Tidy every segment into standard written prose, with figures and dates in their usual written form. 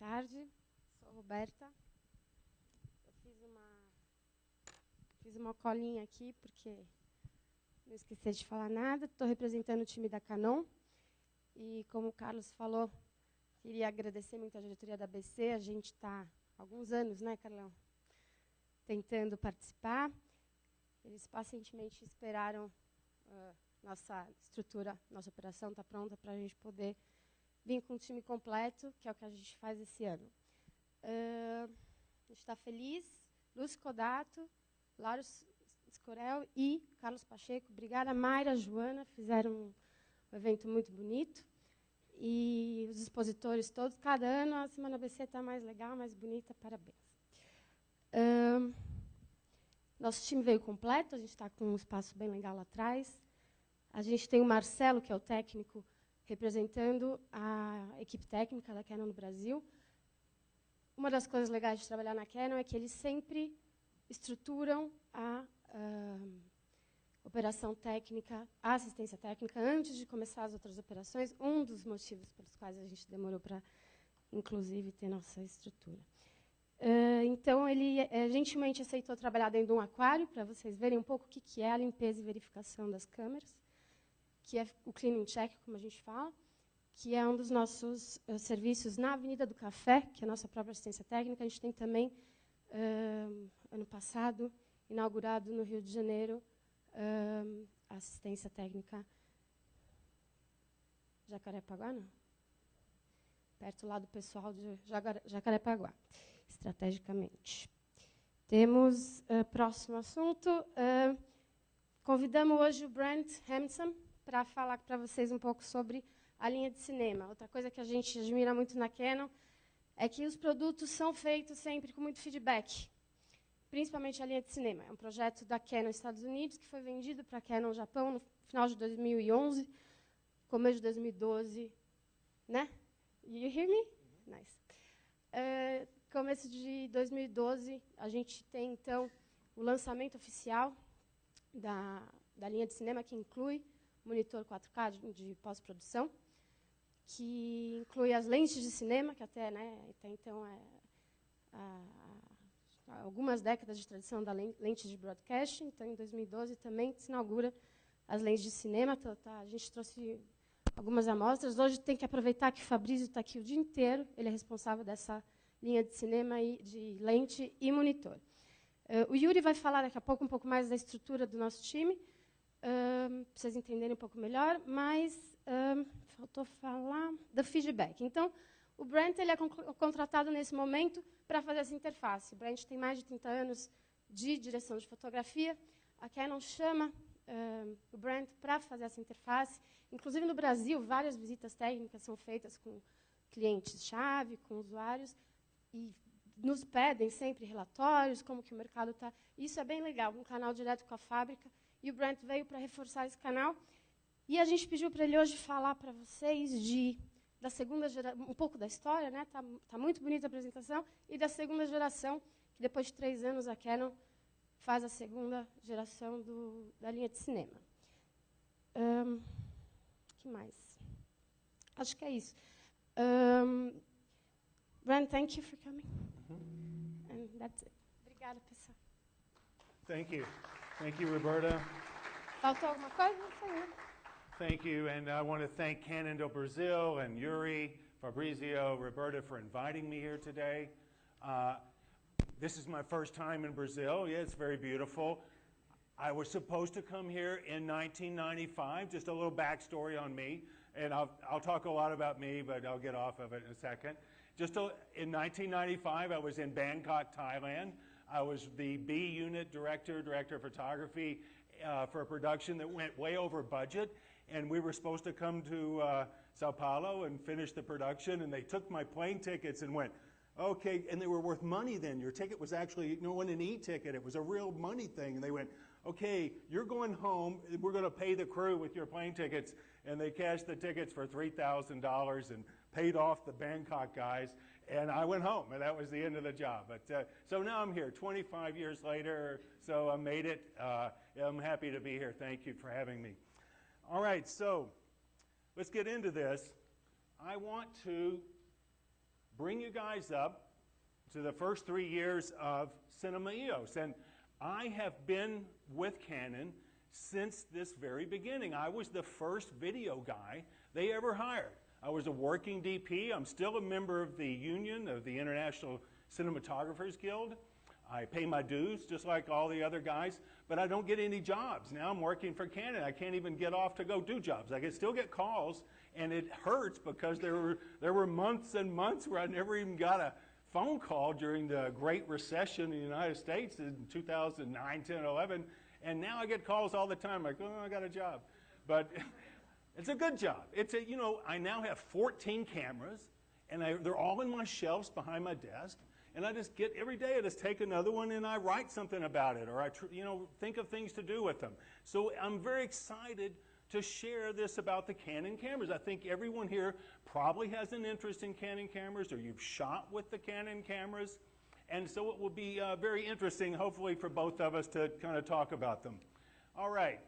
tarde, sou Roberta. Eu fiz uma colinha aqui, porque não esqueci de falar nada. Estou representando o time da Canon. E, como o Carlos falou, queria agradecer muito a diretoria da ABC. A gente está há alguns anos, né, Carlão, tentando participar. Eles pacientemente esperaram nossa estrutura, nossa operação está pronta para a gente poder vir com o time completo, que é o que a gente faz esse ano. A gente está feliz. Lúcio Codato, Lauro Scorel e Carlos Pacheco. Obrigada, Mayra, Joana, fizeram um evento muito bonito. E os expositores todos, cada ano a Semana ABC está mais legal, mais bonita, parabéns. Nosso time veio completo, a gente está com um espaço bem legal lá atrás. A gente tem o Marcelo, que é o técnico, representando a equipe técnica da Canon no Brasil. Uma das coisas legais de trabalhar na Canon é que eles sempre estruturam a operação técnica, a assistência técnica, antes de começar as outras operações. Um dos motivos pelos quais a gente demorou para, inclusive, ter nossa estrutura. Então, ele gentilmente aceitou trabalhar dentro de um aquário, para vocês verem um pouco o que é a limpeza e verificação das câmeras, que é o cleaning check, como a gente fala, que é um dos nossos serviços na Avenida do Café, que é a nossa própria assistência técnica. A gente tem também, ano passado, inaugurado no Rio de Janeiro, a assistência técnica Jacarepaguá, não? Perto lá do pessoal de Jacarepaguá, estrategicamente. Temos próximo assunto. Convidamos hoje o Brent Ramsey para falar para vocês um pouco sobre a linha de cinema. Outra coisa que a gente admira muito na Canon é que os produtos são feitos sempre com muito feedback, principalmente a linha de cinema. É um projeto da Canon Estados Unidos, que foi vendido para a Canon Japão no final de 2011, começo de 2012, né? You hear me? Nice. Começo de 2012, a gente tem, então, o lançamento oficial da linha de cinema, que inclui monitor 4K de pós-produção, que inclui as lentes de cinema, que até então algumas décadas de tradição da lente de broadcast. Então, em 2012, também se inaugura as lentes de cinema. A gente trouxe algumas amostras. Hoje tem que aproveitar que o Fabrício está aqui o dia inteiro. Ele é responsável dessa linha de cinema, de lente e monitor. O Yuri vai falar daqui a pouco um pouco mais da estrutura do nosso time, para vocês entenderem um pouco melhor, mas faltou falar do feedback. Então, o Brent ele é contratado nesse momento para fazer essa interface. O Brent tem mais de 30 anos de direção de fotografia. A Canon chama o Brent para fazer essa interface. Inclusive, no Brasil, várias visitas técnicas são feitas com clientes-chave, com usuários, e nos pedem sempre relatórios, como que o mercado está. Isso é bem legal, um canal direto com a fábrica. E o Brent veio para reforçar esse canal. E a gente pediu para ele hoje falar para vocês da segunda geração, um pouco da história, né? Tá muito bonita a apresentação, e da segunda geração, que depois de 3 anos a Canon faz a segunda geração da linha de cinema. O que mais? Acho que é isso. Brent, thank you for coming. And that's it. Obrigada, pessoal. Thank you. Thank you, Roberta. Faltou alguma coisa? Não sei, né? Thank you, and I want to thank Canon do Brasil and Yuri, Fabrizio, Roberta for inviting me here today. This is my first time in Brazil. Yeah, it's very beautiful. I was supposed to come here in 1995. Just a little backstory on me, and I'll talk a lot about me, but I'll get off of it in a second. In 1995, I was in Bangkok, Thailand. I was the B unit director of photography for a production that went way over budget, and we were supposed to come to Sao Paulo and finish the production, and they took my plane tickets and went, okay, and they were worth money then. Your ticket was actually, wasn't an e-ticket, it was a real money thing, and they went, okay, you're going home, we're going to pay the crew with your plane tickets, and they cashed the tickets for $3,000 and paid off the Bangkok guys, and I went home, and that was the end of the job. But so now I'm here 25 years later, so I made it. I'm happy to be here. Thank you for having me. All right, so let's get into this. I want to bring you guys up to the first 3 years of Cinema EOS. And I have been with Canon since this very beginning. I was the first video guy they ever hired. I was a working DP. I'm still a member of the union of the International Cinematographers Guild. I pay my dues just like all the other guys, but I don't get any jobs. Now I'm working for Canon. I can't even get off to go do jobs. I can still get calls, and it hurts because there were months and months where I never even got a phone call during the Great Recession in the United States in 2009, 10, 11, and now I get calls all the time like, oh, I got a job. But it's a good job. It's a, you know, I now have 14 cameras, and they're all in my shelves behind my desk, and I just get, every day I just take another one and I write something about it, or I think of things to do with them. So I'm very excited to share this about the Canon cameras. I think everyone here probably has an interest in Canon cameras, or you've shot with the Canon cameras, and so it will be very interesting, hopefully, for both of us to kind of talk about them. All right.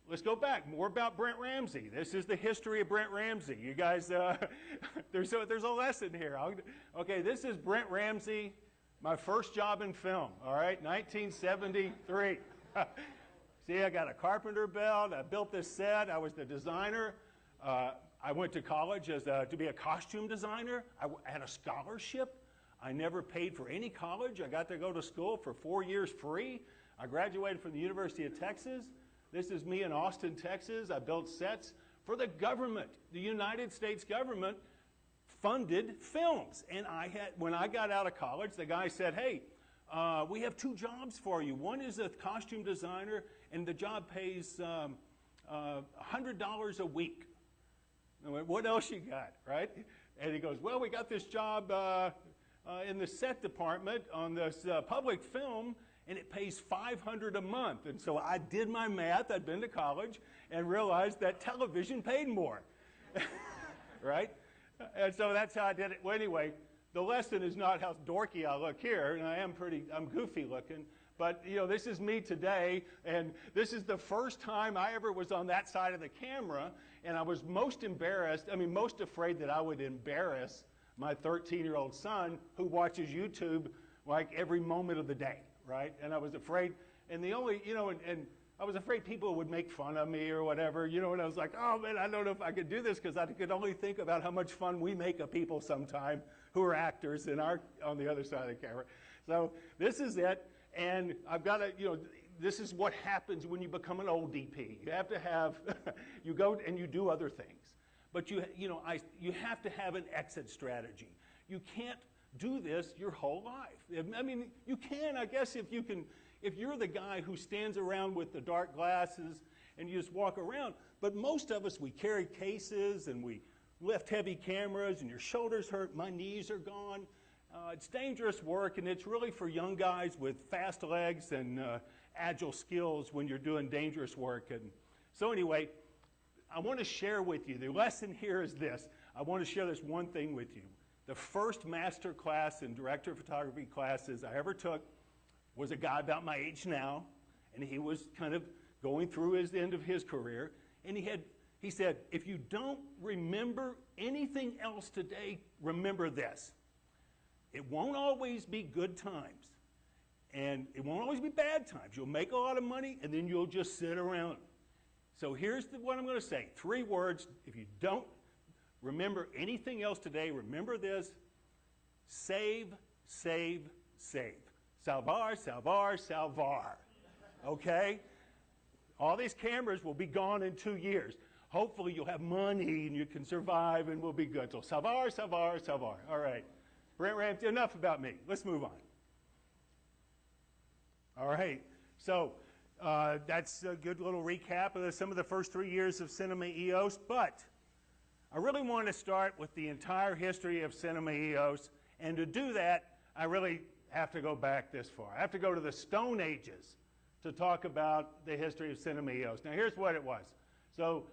Let's go back. More about Brent Ramsey. This is the history of Brent Ramsey. You guys, there's a lesson here. Okay, this is Brent Ramsey, my first job in film, all right, 1973. See, I got a carpenter belt. I built this set. I was the designer. I went to college to be a costume designer. I had a scholarship. I never paid for any college. I got to go to school for 4 years free. I graduated from the University of Texas. This is me in Austin, Texas. I built sets for the government. The United States government funded films. And when I got out of college, the guy said, hey, we have 2 jobs for you. One is a costume designer, and the job pays $100 a week. I went, what else you got, right? And he goes, well, we got this job in the set department on this public film, and it pays $500 a month. And so I did my math. I'd been to college and realized that television paid more, right? And so that's how I did it. Well, anyway, the lesson is not how dorky I look here, and I'm goofy looking, but you know, this is me today, and this is the first time I ever was on that side of the camera, and I was most afraid that I would embarrass my 13-year-old son who watches YouTube like every moment of the day. Right? And I was afraid, and I was afraid people would make fun of me or whatever, you know, and I was like, oh man, I don't know if I could do this, because I could only think about how much fun we make of people sometime who are actors and are on the other side of the camera. So this is it, and I've got to, this is what happens when you become an old DP. You have to have, you go and you do other things, but you have to have an exit strategy. You can't do this your whole life. I mean, you can, I guess, if you're the guy who stands around with the dark glasses and you just walk around. But most of us, we carry cases and we lift heavy cameras, and your shoulders hurt, my knees are gone. It's dangerous work, and it's really for young guys with fast legs and agile skills when you're doing dangerous work. And so anyway, I want to share with you, the lesson here is this. I want to share this one thing with you. The first master class in director of photography classes I ever took was a guy about my age now, and he was kind of going through the end of his career, and he said, if you don't remember anything else today, remember this. It won't always be good times, and it won't always be bad times. You'll make a lot of money, and then you'll just sit around. So here's what I'm going to say. 3 words. If you don't remember anything else today, remember this: save, save, save. Salvar, salvar, salvar. Okay? All these cameras will be gone in 2 years. Hopefully you'll have money and you can survive and we'll be good. So salvar, salvar, salvar. All right. Brent Ramsey, enough about me. Let's move on. All right. So that's a good little recap of some of the first 3 years of Cinema EOS, but I really want to start with the entire history of Cinema EOS, and to do that, I really have to go back this far. I have to go to the Stone Ages to talk about the history of Cinema EOS. Now, here's what it was. So,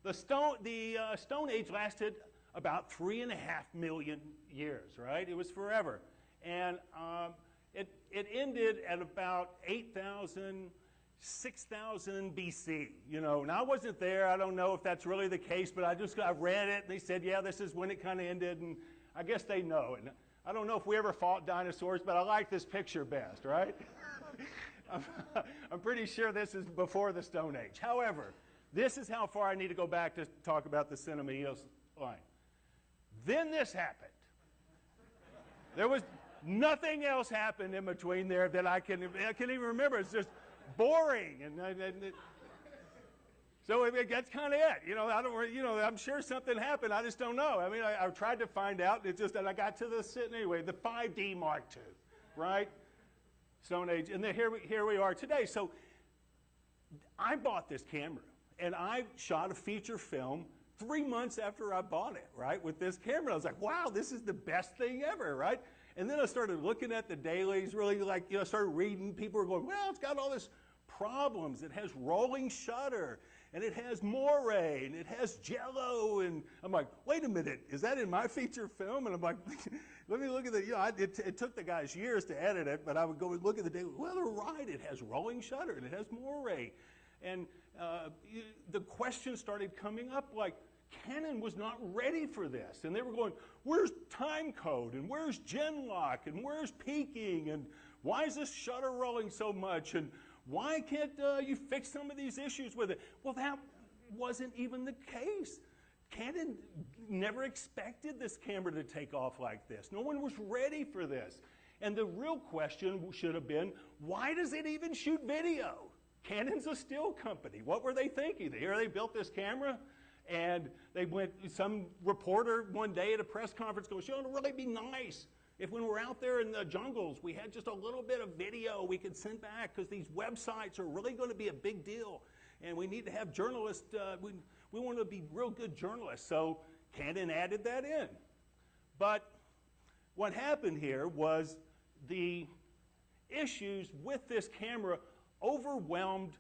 the Stone Age lasted about 3.5 million years, right? It was forever. And it ended at about 8,000, 6,000 BC. You know, and I wasn't there. I don't know if that's really the case, but I read it, and they said, yeah, this is when it kind of ended, and I guess they know. And I don't know if we ever fought dinosaurs, but I like this picture best, right? I'm pretty sure this is before the Stone Age. However, this is how far I need to go back to talk about the Cinema EOS line. Then this happened. There was nothing else happened in between there that I can even remember. It's just boring, so that's kind of it. You know, I'm sure something happened. I just don't know. I mean, I tried to find out. It's just that I got to anyway. The 5D Mark II, right? Stone Age, and then here we are today. So I bought this camera, and I shot a feature film 3 months after I bought it, right? With this camera, I was like, wow, this is the best thing ever, right? And then I started looking at the dailies, really like, you know, I started reading. People were going, well, it's got all this problems. It has rolling shutter, and it has moire, and it has jello, and I'm like, wait a minute, is that in my feature film? And I'm like, let me look at the, you know, it took the guys years to edit it, but I would go and look at the daily. Well, they're right, it has rolling shutter, and it has moire. And the questions started coming up like, Canon was not ready for this. And they were going, where's time code? And where's gen lock? And where's peaking? And why is this shutter rolling so much? And why can't you fix some of these issues with it? Well, that wasn't even the case. Canon never expected this camera to take off like this. No one was ready for this. And the real question should have been, why does it even shoot video? Canon's a still company. What were they thinking? Here they built this camera, and they went, some reporter one day at a press conference goes, you know, it would really be nice if when we're out there in the jungles, we had just a little bit of video we could send back, because these websites are really going to be a big deal. And we need to have journalists, we want to be real good journalists. So Canon added that in. But what happened here was the issues with this camera overwhelmed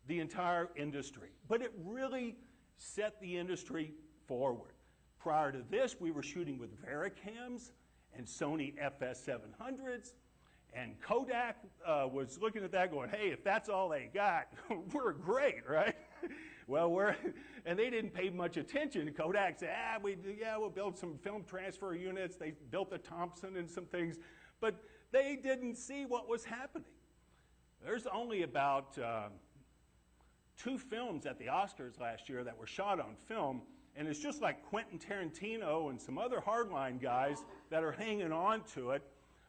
the entire industry. But it really set the industry forward. Prior to this, we were shooting with Vericams and Sony FS700s, and Kodak was looking at that going, hey, if that's all they got, we're great, right? Well, and they didn't pay much attention. Kodak said, we'll build some film transfer units. They built the Thompson and some things, but they didn't see what was happening. There's only about 2 films at the Oscars last year that were shot on film, and it's just like Quentin Tarantino and some other hardline guys that are hanging on to it,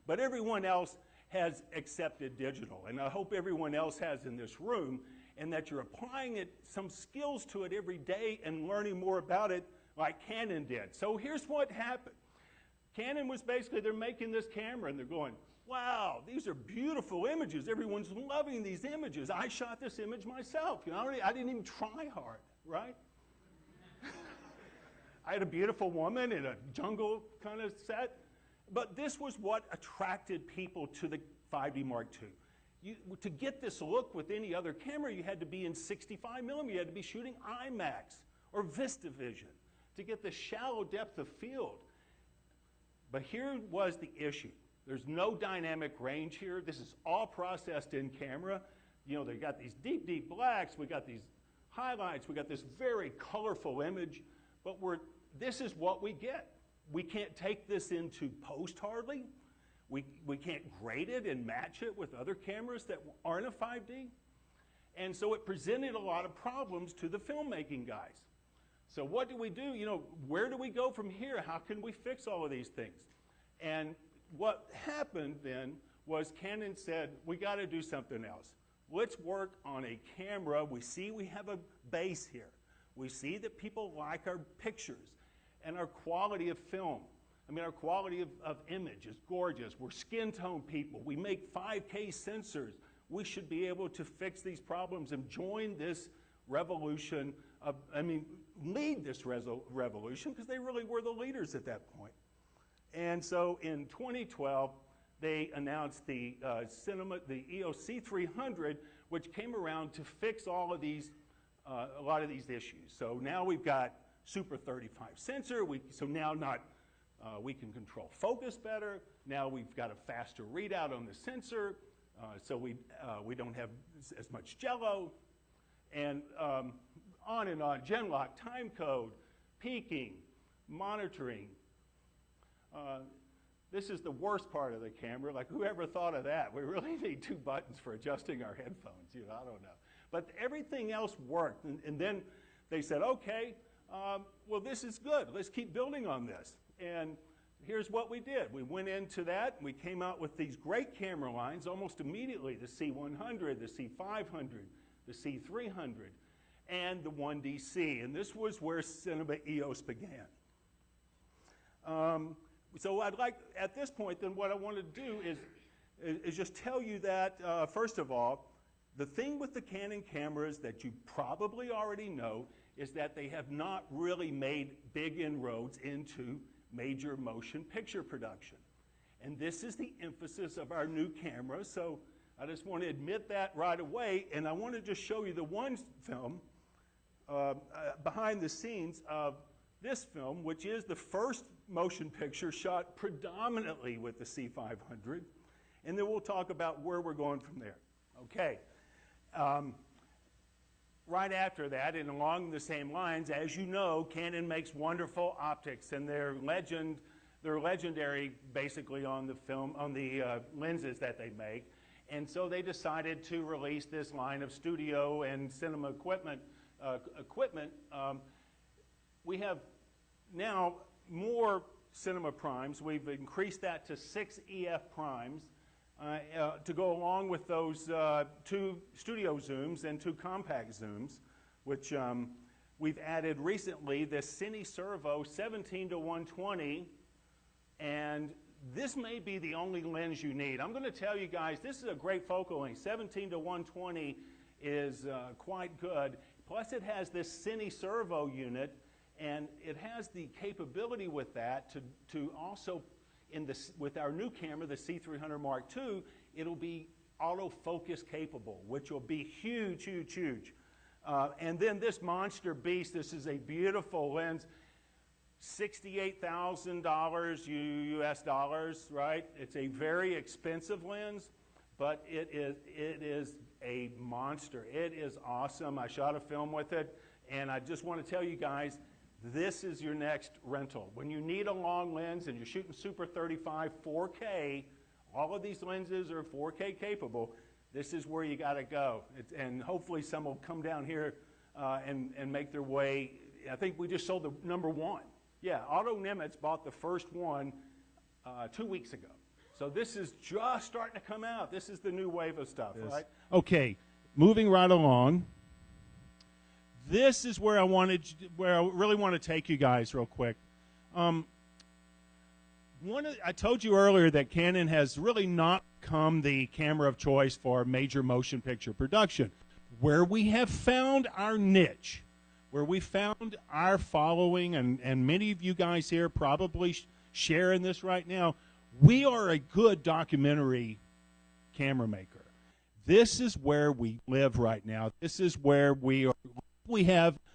but everyone else has accepted digital, and I hope everyone else has in this room, and that you're applying some skills to it every day and learning more about it like Canon did. So here's what happened. Canon was basically, they're making this camera, and they're going, wow, these are beautiful images. Everyone's loving these images. I shot this image myself. You know, I didn't even try hard, right? I had a beautiful woman in a jungle kind of set. But this was what attracted people to the 5D Mark II. To get this look with any other camera, you had to be in 65 millimeter. You had to be shooting IMAX or VistaVision to get the shallow depth of field. But here was the issue. There's no dynamic range here. This is all processed in camera. You know, they got these deep, deep blacks. We got these highlights. We got this very colorful image. But this is what we get. We can't take this into post hardly. We can't grade it and match it with other cameras that aren't a 5D. And so it presented a lot of problems to the filmmaking guys. So what do we do? You know, where do we go from here? How can we fix all of these things? And what happened then was Canon said, we got to do something else. Let's work on a camera. We see we have a base here. We see that people like our pictures and our quality of film. I mean, our quality of image is gorgeous. We're skin tone people. We make 5K sensors. We should be able to fix these problems and join this revolution lead this revolution, because they really were the leaders at that point. And so in 2012, they announced the EOS C300, which came around to fix all of these, a lot of these issues. So now we've got Super 35 sensor. So now we can control focus better. Now we've got a faster readout on the sensor, so we don't have as much jello, and on and on. Gen lock, time code, peaking, monitoring, This is the worst part of the camera. Like, whoever thought of that? We really need 2 buttons for adjusting our headphones. You know, I don't know. But everything else worked. And then they said, okay, well, this is good. Let's keep building on this. And here's what we did. We went into that. We came out with these great camera lines almost immediately, the C100, the C500, the C300, and the 1DC. And this was where Cinema EOS began. So I'd like, at this point, then what I want to do is just tell you that, first of all, the thing with the Canon cameras that you probably already know is that they have not really made big inroads into major motion picture production. And this is the emphasis of our new camera, so I just want to admit that right away, and I want to just show you the one film behind the scenes of this film, which is the first motion picture shot predominantly with the C500, and then we'll talk about where we're going from there. Okay. Right after that, and along the same lines, as you know, Canon makes wonderful optics, and they're legendary basically on the film, on the lenses that they make. And so they decided to release this line of studio and cinema equipment. We have now more cinema primes. We've increased that to 6 EF primes to go along with those 2 studio zooms and 2 compact zooms, which we've added recently this Cine Servo 17-120, and this may be the only lens you need. I'm going to tell you guys, this is a great focal length. 17-120 is quite good. Plus it has this Cine Servo unit, and it has the capability with that to also, with our new camera, the C300 Mark II, it'll be autofocus capable, which will be huge, huge, huge. And then this monster beast, this is a beautiful lens, $68,000 US dollars, right? It's a very expensive lens, but it is a monster. It is awesome. I shot a film with it, and I just want to tell you guys, this is your next rental. When you need a long lens and you're shooting Super 35 4K, all of these lenses are 4K capable. This is where you got to go. And hopefully some will come down here and make their way. I think we just sold the #1. Yeah, Otto Nimitz bought the first one 2 weeks ago. So this is just starting to come out. This is the new wave of stuff, right? Okay, moving right along. This is where I really want to take you guys real quick. I told you earlier that Canon has really not become the camera of choice for major motion picture production. Where we have found our niche, where we found our following, and many of you guys here probably sharing this right now, we are a good documentary camera maker. This is where we live right now. This is where we are.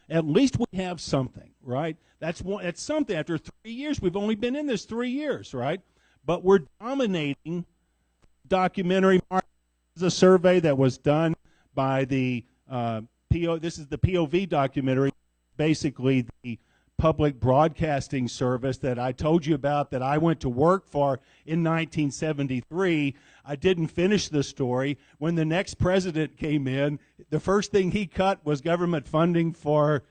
At least we have something, right? That's something. After 3 years, we've only been in this 3 years, right? But we're dominating documentary market. This is a survey that was done by the this is the POV documentary, basically the public broadcasting service that I told you about that I went to work for in 1973. I didn't finish the story. When the next president came in, the first thing he cut was government funding for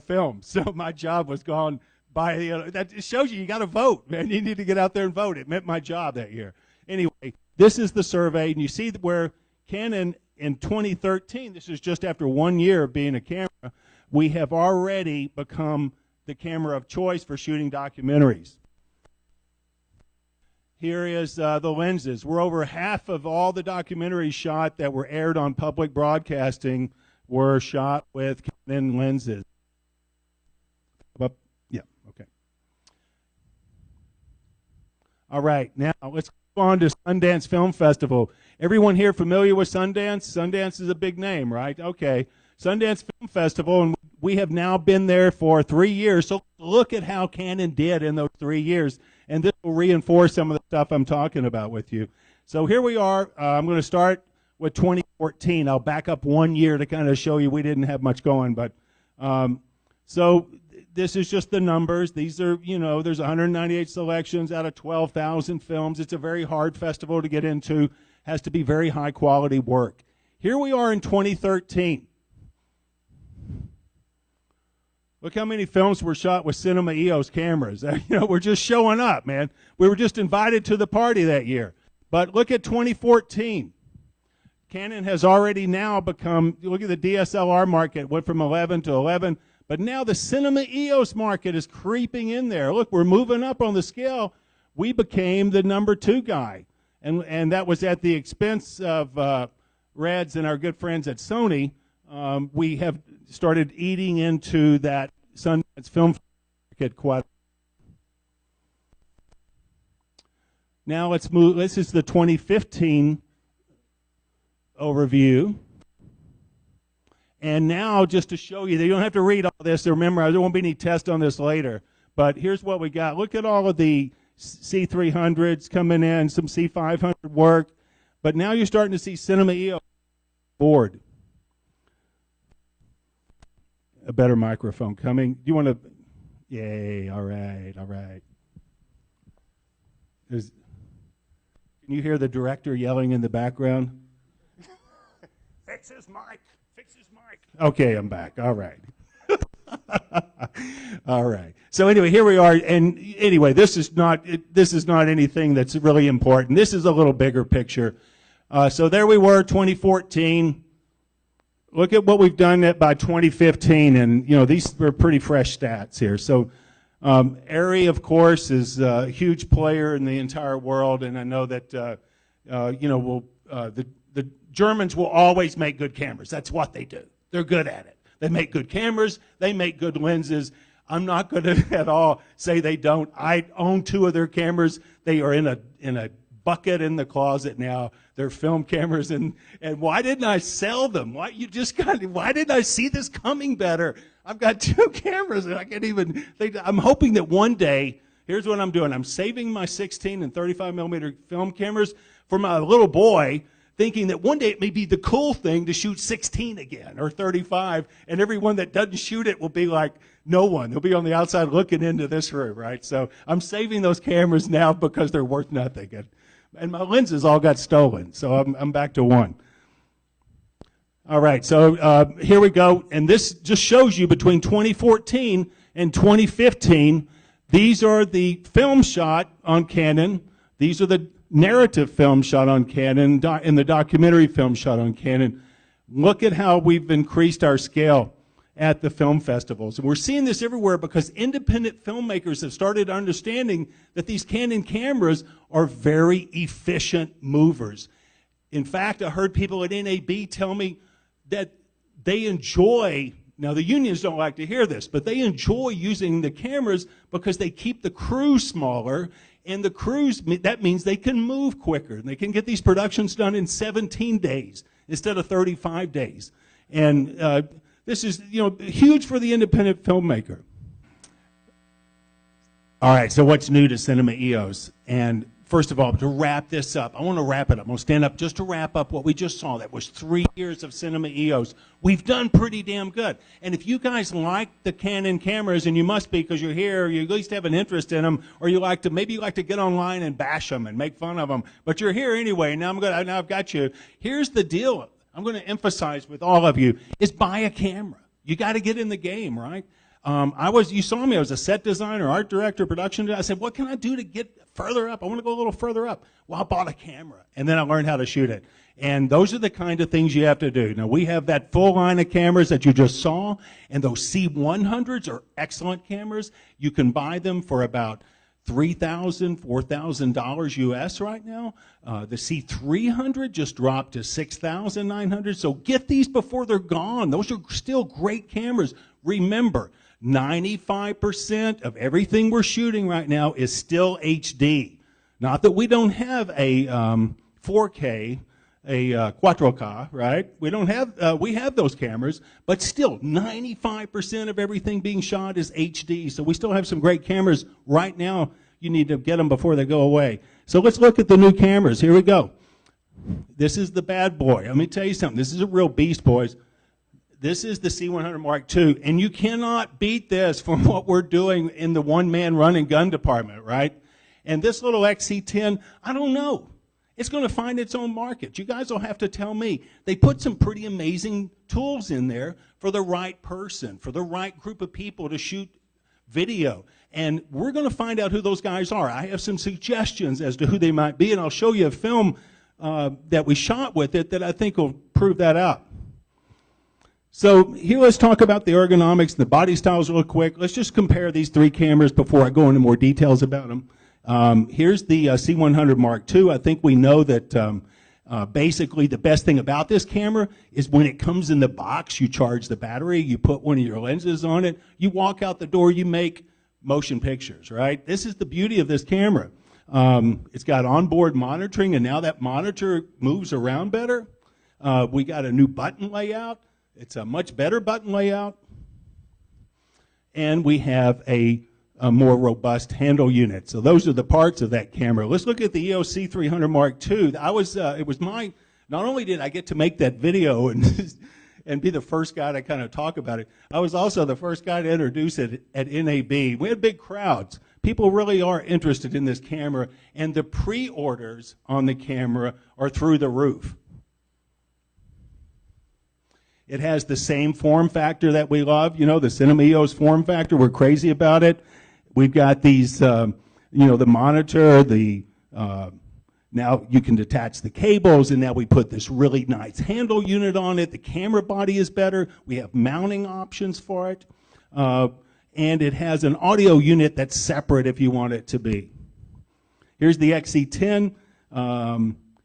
film. So my job was gone by, that shows you got to vote, man. You need to get out there and vote. It meant my job that year. Anyway, this is the survey, and you see where Canon in 2013, this is just after 1 year of being a camera, we have already become the camera of choice for shooting documentaries. Here is the lenses. We're over half of all the documentaries shot that were aired on public broadcasting were shot with Canon lenses. Yeah, okay. All right, now let's go on to Sundance Film Festival. Everyone here familiar with Sundance? Sundance is a big name, right? Okay. Sundance Film Festival, and we have now been there for 3 years. So look at how Canon did in those 3 years, and this will reinforce some of the stuff I'm talking about with you. So here we are. I'm going to start with 2014. I'll back up 1 year to kind of show you we didn't have much going. But so this is just the numbers. These are, you know, there's 198 selections out of 12,000 films. It's a very hard festival to get into. Has to be very high quality work. Here we are in 2013. Look how many films were shot with Cinema EOS cameras. You know, we're just showing up, man. We were just invited to the party that year. But look at 2014. Canon has already now become, look at the DSLR market, went from 11 to 11, but now the Cinema EOS market is creeping in there. Look, we're moving up on the scale. We became the #2 guy, and that was at the expense of Reds and our good friends at Sony. We have started eating into that Sundance film market quite. Now let's move, this is the 2015 overview. And now, just to show you, you don't have to read all this. Remember, there won't be any test on this later. But here's what we got. Look at all of the C300s coming in, some C500 work. But now you're starting to see Cinema EOS board. A better microphone coming. Do you want to? Yay! All right, all right. Can you hear the director yelling in the background? Fix his mic. Fix his mic. Okay, I'm back. All right. All right. So anyway, here we are. And anyway, this is not anything that's really important. This is a little bigger picture. So there we were, 2014. Look at what we've done by 2015, and you know these were pretty fresh stats here. So, Arri, of course, is a huge player in the entire world, and I know that you know the Germans will always make good cameras. That's what they do. They're good at it. They make good cameras. They make good lenses. I'm not going to at all say they don't. I own 2 of their cameras. They are in a bucket in the closet now. They're film cameras, and why didn't I sell them? Why didn't I see this coming better? I've got 2 cameras, and I can't even think. I'm hoping that one day, here's what I'm doing. I'm saving my 16 and 35 millimeter film cameras for my little boy, thinking that one day it may be the cool thing to shoot 16 again or 35, and everyone that doesn't shoot it will be like no one. They'll be on the outside looking into this room, right? So I'm saving those cameras now because they're worth nothing. And my lenses all got stolen, so I'm back to 1. All right, so here we go. And this just shows you between 2014 and 2015, these are the film shot on Canon. These are the narrative film shot on Canon and the documentary film shot on Canon. Look at how we've increased our scale at the film festivals. And we're seeing this everywhere because independent filmmakers have started understanding that these Canon cameras are very efficient movers. In fact, I heard people at NAB tell me that they enjoy, now the unions don't like to hear this, but they enjoy using the cameras because they keep the crew smaller, and the crews, that means they can move quicker. They can get these productions done in 17 days instead of 35 days. And this is, you know, huge for the independent filmmaker. All right, so what's new to Cinema EOS? And first of all, to wrap this up, I want to wrap it up. I'm going to stand up just to wrap up what we just saw. That was 3 years of Cinema EOS. We've done pretty damn good. And if you guys like the Canon cameras, and you must be because you're here, you at least have an interest in them, or maybe you like to get online and bash them and make fun of them, but you're here anyway. Now I've got you. Here's the deal. I'm going to emphasize with all of you is buy a camera. You got to get in the game, right? You saw me, I was a set designer, art director, production director. I said, what can I do to get further up? I want to go a little further up. Well, I bought a camera, and then I learned how to shoot it. And those are the kind of things you have to do. Now, we have that full line of cameras that you just saw, and those C100s are excellent cameras. You can buy them for about $3,000, $4,000 US right now. The C300 just dropped to $6,900. So get these before they're gone. Those are still great cameras. Remember, 95% of everything we're shooting right now is still HD. Not that we don't have a 4K, a 4K, right? We have those cameras, but still 95% of everything being shot is HD. So we still have some great cameras right now. You need to get them before they go away. So let's look at the new cameras. Here we go. This is the bad boy. Let me tell you something. This is a real beast, boys. This is the C100 Mark II, and you cannot beat this from what we're doing in the one-man run and gun department, right? And this little XC10, I don't know. It's going to find its own market. You guys will have to tell me. They put some pretty amazing tools in there for the right person, for the right group of people to shoot video. And we're going to find out who those guys are. I have some suggestions as to who they might be, and I'll show you a film that we shot with it that I think will prove that out. So here, let's talk about the ergonomics and the body styles real quick. Let's just compare these three cameras before I go into more details about them. Here's the C100 Mark II. I think we know that basically the best thing about this camera is when it comes in the box, you charge the battery, you put one of your lenses on it, you walk out the door, you make motion pictures, right? This is the beauty of this camera. It's got onboard monitoring, and now that monitor moves around better. We got a new button layout. It's a much better button layout. And we have a more robust handle unit. So those are the parts of that camera. Let's look at the EOS C300 Mark II. It was my, not only did I get to make that video and be the first guy to kind of talk about it, I was also the first guy to introduce it at NAB. We had big crowds. People really are interested in this camera, and the pre-orders on the camera are through the roof. It has the same form factor that we love, you know, the Cinema EOS form factor. We're crazy about it. We've got these, you know, the monitor, now you can detach the cables, and now we put this really nice handle unit on it. The camera body is better. We have mounting options for it. And it has an audio unit that's separate if you want it to be. Here's the XC10.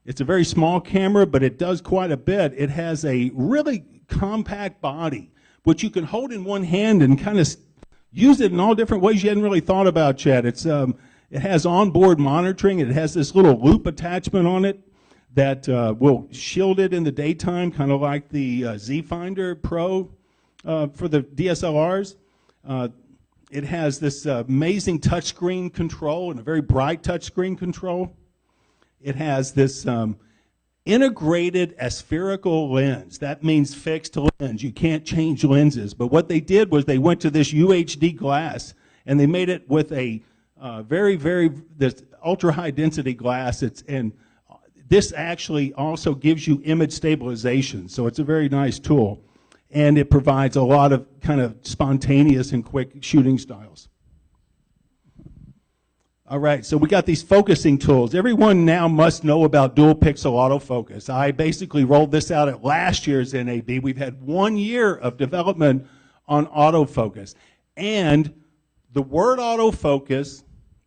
It's a very small camera, but it does quite a bit. It has a really compact body, which you can hold in one hand and kind of use it in all different ways you hadn't really thought about yet. It has onboard monitoring. It has this little loop attachment on it that will shield it in the daytime, kind of like the Z Finder Pro for the DSLRs. It has this amazing touchscreen control and a very bright touchscreen control. It has this integrated aspherical lens. That means fixed lens. You can't change lenses. But what they did was they went to this UHD glass, and they made it with a this ultra high density glass. And this actually also gives you image stabilization. So it's a very nice tool. And it provides a lot of kind of spontaneous and quick shooting styles. All right, so we got these focusing tools. Everyone now must know about dual pixel autofocus. I basically rolled this out at last year's NAB. We've had 1 year of development on autofocus. And the word autofocus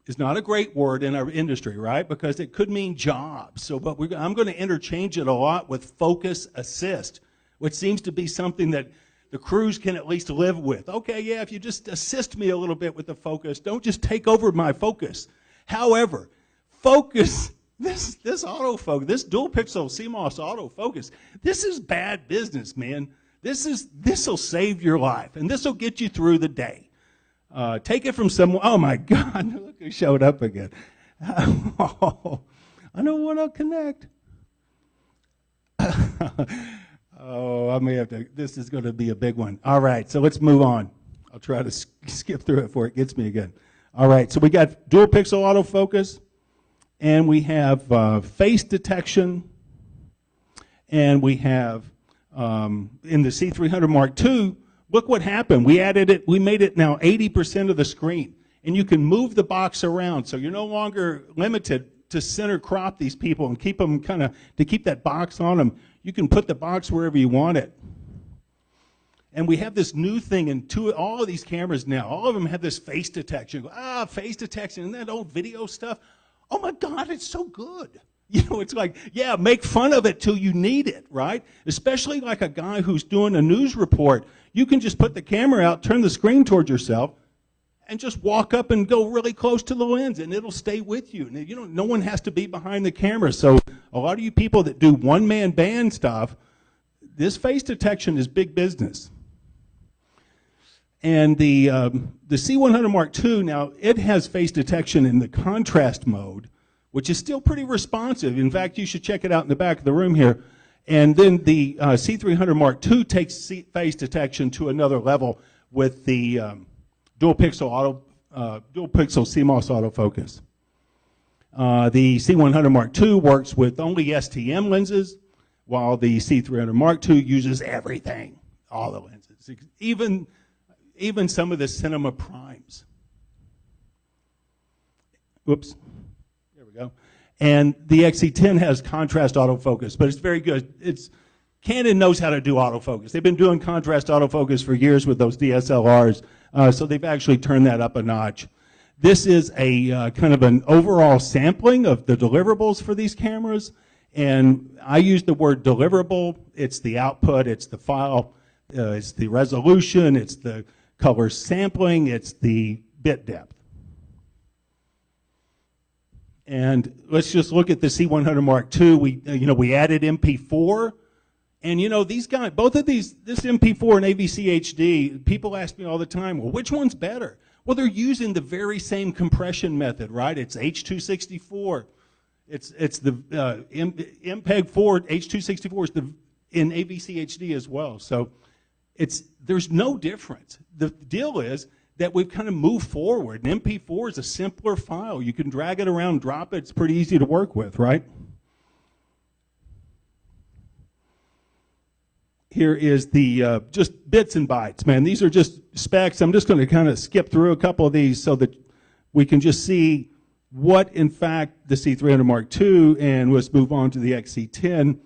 is not a great word in our industry, right? Because it could mean jobs. So, but I'm going to interchange it a lot with focus assist, which seems to be something that the crews can at least live with. Okay, yeah, if you just assist me a little bit with the focus, don't just take over my focus. However, focus, this autofocus, this dual pixel CMOS autofocus, this is bad business, man. This'll save your life, and this'll get you through the day. Take it from someone. Oh my God, look who showed up again. Oh, I don't want to connect. Oh, I may have to, this is going to be a big one. All right, so let's move on. I'll try to skip through it before it gets me again. All right, so we got dual pixel autofocus, and we have face detection, and we have, in the C300 Mark II, look what happened. We added it, we made it now 80% of the screen, and you can move the box around, so you're no longer limited to center crop these people and keep them kind of, to keep that box on them. You can put the box wherever you want it. And we have this new thing in all of these cameras now. All of them have this face detection. Face detection, and that old video stuff. Oh my God, it's so good. You know, it's like, yeah, make fun of it till you need it, right? Especially like a guy who's doing a news report. You can just put the camera out, turn the screen towards yourself, and just walk up and go really close to the lens, and it'll stay with you. And you know, no one has to be behind the camera. So a lot of you people that do one-man band stuff, this face detection is big business. And the C100 Mark II, now, it has face detection in the contrast mode, which is still pretty responsive. In fact, you should check it out in the back of the room here. And then the C300 Mark II takes phase detection to another level with the dual pixel CMOS autofocus. The C100 Mark II works with only STM lenses, while the C300 Mark II uses everything, all the lenses, even some of the cinema primes. Whoops, there we go. And the XC10 has contrast autofocus, but it's very good. Canon knows how to do autofocus. They've been doing contrast autofocus for years with those DSLRs, so they've actually turned that up a notch. This is a kind of an overall sampling of the deliverables for these cameras, and I use the word deliverable. It's the output, it's the file, it's the resolution, it's the color sampling, it's the bit depth. And let's just look at the C100 Mark II. We added MP4, and these guys, both of these, this MP4 and AVC HD, people ask me all the time, well, which one's better? Well, they're using the very same compression method, right? It's H.264. It's the MPEG-4 H.264 is in AVC HD as well. So there's no difference. The deal is that we've kind of moved forward. An MP4 is a simpler file. You can drag it around, drop it. It's pretty easy to work with, right? Here is the just bits and bytes, man. These are just specs. I'm just going to kind of skip through a couple of these so that we can just see what, in fact, the C300 Mark II, and let's move on to the XC10.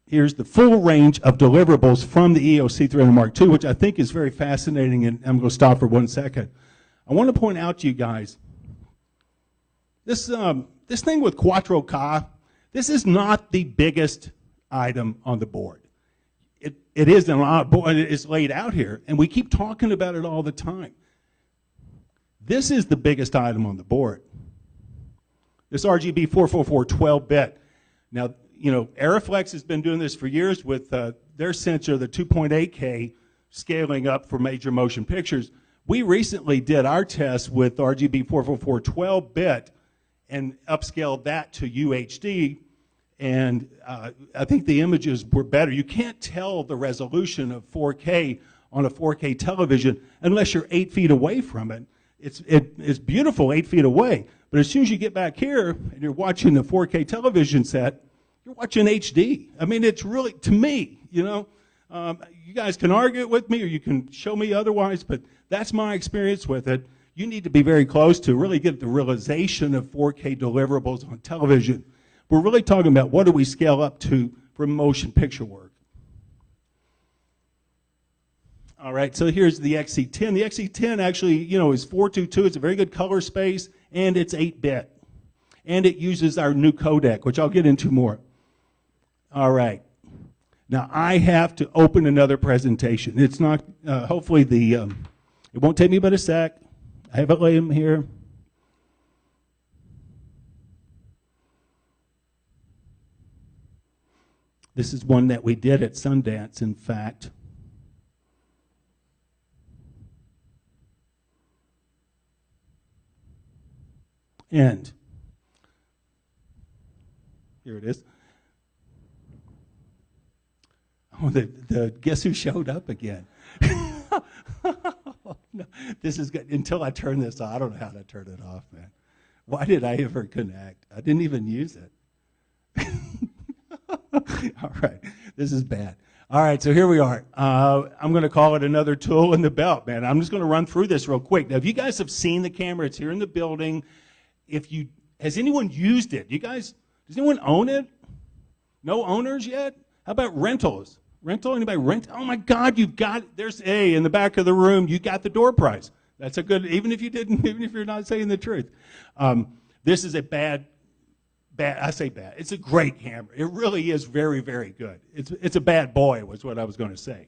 Here's the full range of deliverables from the EOS C300 Mark II, which I think is very fascinating, and I'm going to stop for 1 second. I want to point out to you guys, this thing with Quattro K, this is not the biggest item on the board. It is a lot, but it's laid out here, and we keep talking about it all the time. This is the biggest item on the board. This RGB 444 12-bit. Now, Aeroflex has been doing this for years with their sensor, the 2.8K, scaling up for major motion pictures. We recently did our test with RGB 444 12-bit and upscaled that to UHD, and I think the images were better. You can't tell the resolution of 4K on a 4K television unless you're 8 feet away from it. It's beautiful 8 feet away, but as soon as you get back here and you're watching the 4K television set, you're watching HD. I mean, it's really, to me, you guys can argue with me or you can show me otherwise, but that's my experience with it. You need to be very close to really get the realization of 4K deliverables on television. We're really talking about what do we scale up to for motion picture work. All right, so here's the XC10. The XC10 actually, is 422. It's a very good color space, and it's 8-bit. And it uses our new codec, which I'll get into more. All right. Now, I have to open another presentation. It's not, hopefully it won't take me but a sec. I have it laying here. This is one that we did at Sundance, in fact. And here it is. Oh, the guess who showed up again? No, this is good. Until I turn this off, I don't know how to turn it off, man. Why did I ever connect? I didn't even use it. All right, this is bad. All right, so here we are. I'm going to call it another tool in the belt, man. I'm just going to run through this real quick. Now, if you guys have seen the camera, it's here in the building. Has anyone used it? Does anyone own it? No owners yet? How about rentals? Anybody rent? Oh my God, there's in the back of the room, you got the door prize. That's a good, even if you're not saying the truth. This is a I say bad. It's a great camera. It really is very, very good. It's a bad boy was what I was going to say.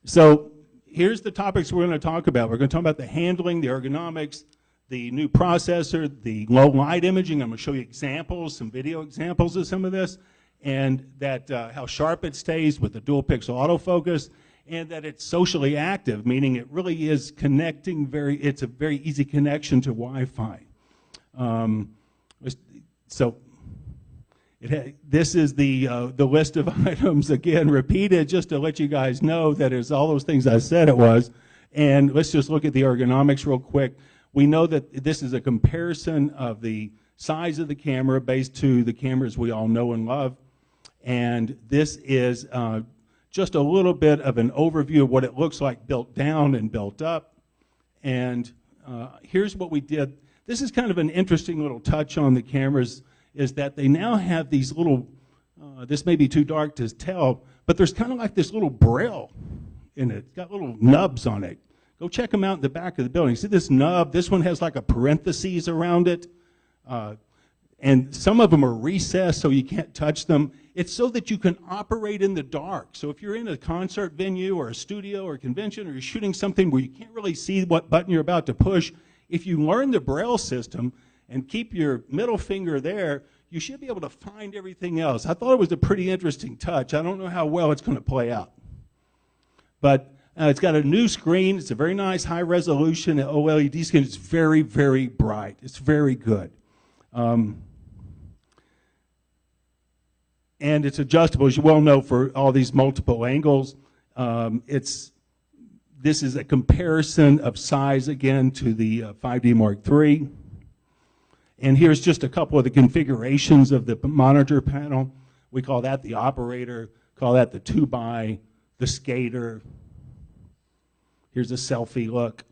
So here's the topics we're going to talk about. We're going to talk about the handling, the ergonomics, the new processor, the low light imaging. I'm going to show you examples, some video examples of some of this, and that how sharp it stays with the dual pixel autofocus, and that it's socially active, meaning it really is connecting it's a very easy connection to Wi-Fi. So This is the list of items, again, repeated just to let you guys know that it's all those things I said it was. And let's just look at the ergonomics real quick. We know that this is a comparison of the size of the camera based to the cameras we all know and love. And this is just a little bit of an overview of what it looks like built down and built up. And here's what we did. This is kind of an interesting little touch on the cameras, is that they now have these little, this may be too dark to tell, but there's kind of like this little braille in it. It's got little nubs on it. Go check them out in the back of the building. See this nub? This one has like a parentheses around it. And some of them are recessed so you can't touch them. It's so that you can operate in the dark. So if you're in a concert venue or a studio or a convention, or you're shooting something where you can't really see what button you're about to push, if you learn the braille system and keep your middle finger there, you should be able to find everything else. I thought it was a pretty interesting touch. I don't know how well it's going to play out. But it's got a new screen. It's a very nice high resolution OLED screen. It's very, very bright. It's very good. And it's adjustable, as you well know, for all these multiple angles. This is a comparison of size, again, to the 5D Mark III. And here's just a couple of the configurations of the monitor panel. We call that the operator, call that the 2x, the skater. Here's a selfie look.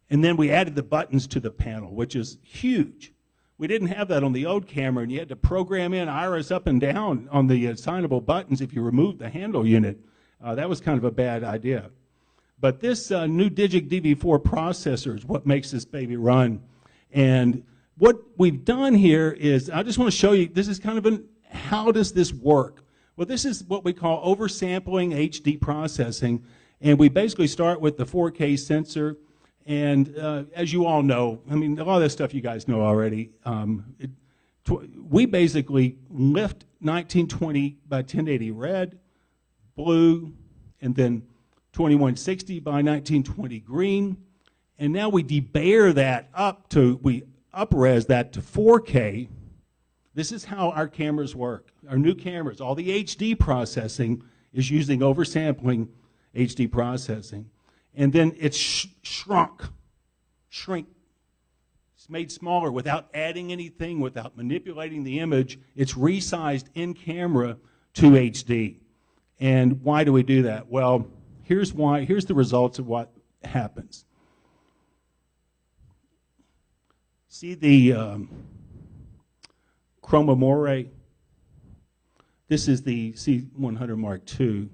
And then we added the buttons to the panel, which is huge. We didn't have that on the old camera, and you had to program in iris up and down on the assignable buttons if you removed the handle unit. That was kind of a bad idea. But this new Digic DV4 processor is what makes this baby run. And what we've done here is, I just want to show you, this is kind of how does this work? Well, this is what we call oversampling HD processing. And we basically start with the 4K sensor. And as you all know, I mean, a lot of this stuff you guys know already. We basically lift 1920 by 1080 red, blue, and then 2160 by 1920 green. And now we debayer that up to, we up-res that to 4K. This is how our cameras work. Our new cameras, all the HD processing is using oversampling HD processing. And then it's shrink. It's made smaller without adding anything, without manipulating the image. It's resized in camera to HD. And why do we do that? Well, here's why. Here's the results of what happens. See the Chroma More? This is the C100 Mark II.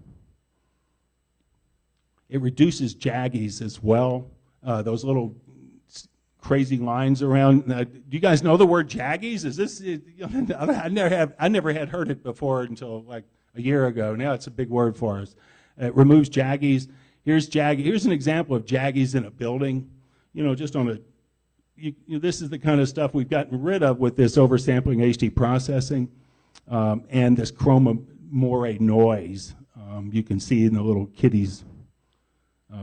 It reduces jaggies as well. Those little crazy lines around. Do you guys know the word jaggies? Is this? I never had heard it before until like a year ago. Now it's a big word for us. It removes jaggies. Here's an example of jaggies in a building. You know, just on a. This is the kind of stuff we've gotten rid of with this oversampling HD processing and this Chroma More noise. You can see in the little kitty's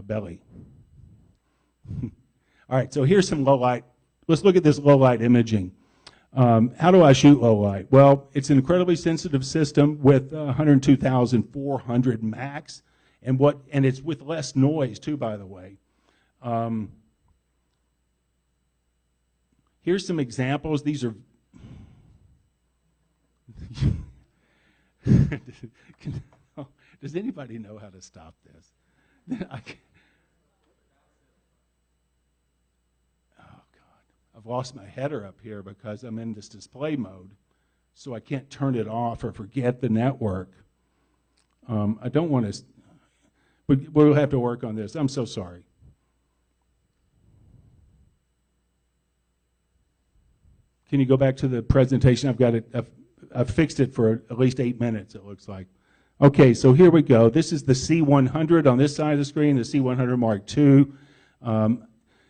belly. All right, so here's some low light. Let's look at this low light imaging. How do I shoot low light? Well, it's an incredibly sensitive system with 102,400 max, and it's with less noise too, by the way. Here's some examples. These are. Does anybody know how to stop this? Oh, God. I've lost my header up here because I'm in this display mode, so I can't turn it off or forget the network. I don't want to, but we'll have to work on this. I'm so sorry. Can you go back to the presentation? I've got it. I've fixed it for at least 8 minutes, it looks like. Okay, so here we go. This is the C100 on this side of the screen, the C100 Mark II.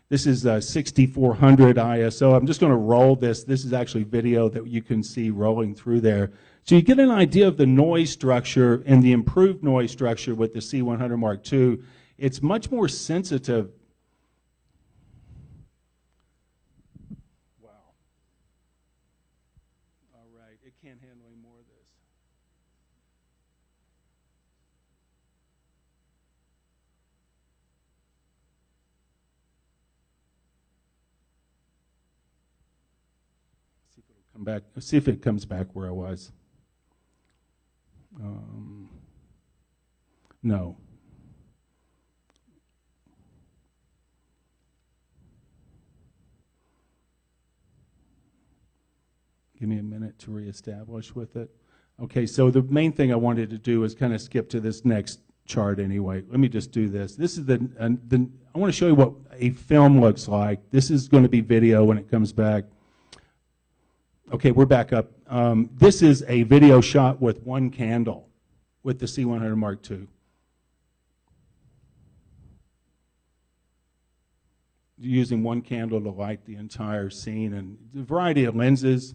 This is 6400 ISO. I'm just going to roll this. This is actually video that you can see rolling through there. So you get an idea of the noise structure and the improved noise structure with the C100 Mark II. It's much more sensitive. Wow. All right. it can't handle any more of this. See if it'll come back. See if it comes back where I was. No. Give me a minute to reestablish with it. Okay, so the main thing I wanted to do is kind of skip to this next chart anyway. Let me just do this. This is I want to show you what a film looks like. This is going to be video when it comes back. Okay, we're back up. This is a video shot with one candle with the C100 Mark II. Using one candle to light the entire scene, and a variety of lenses.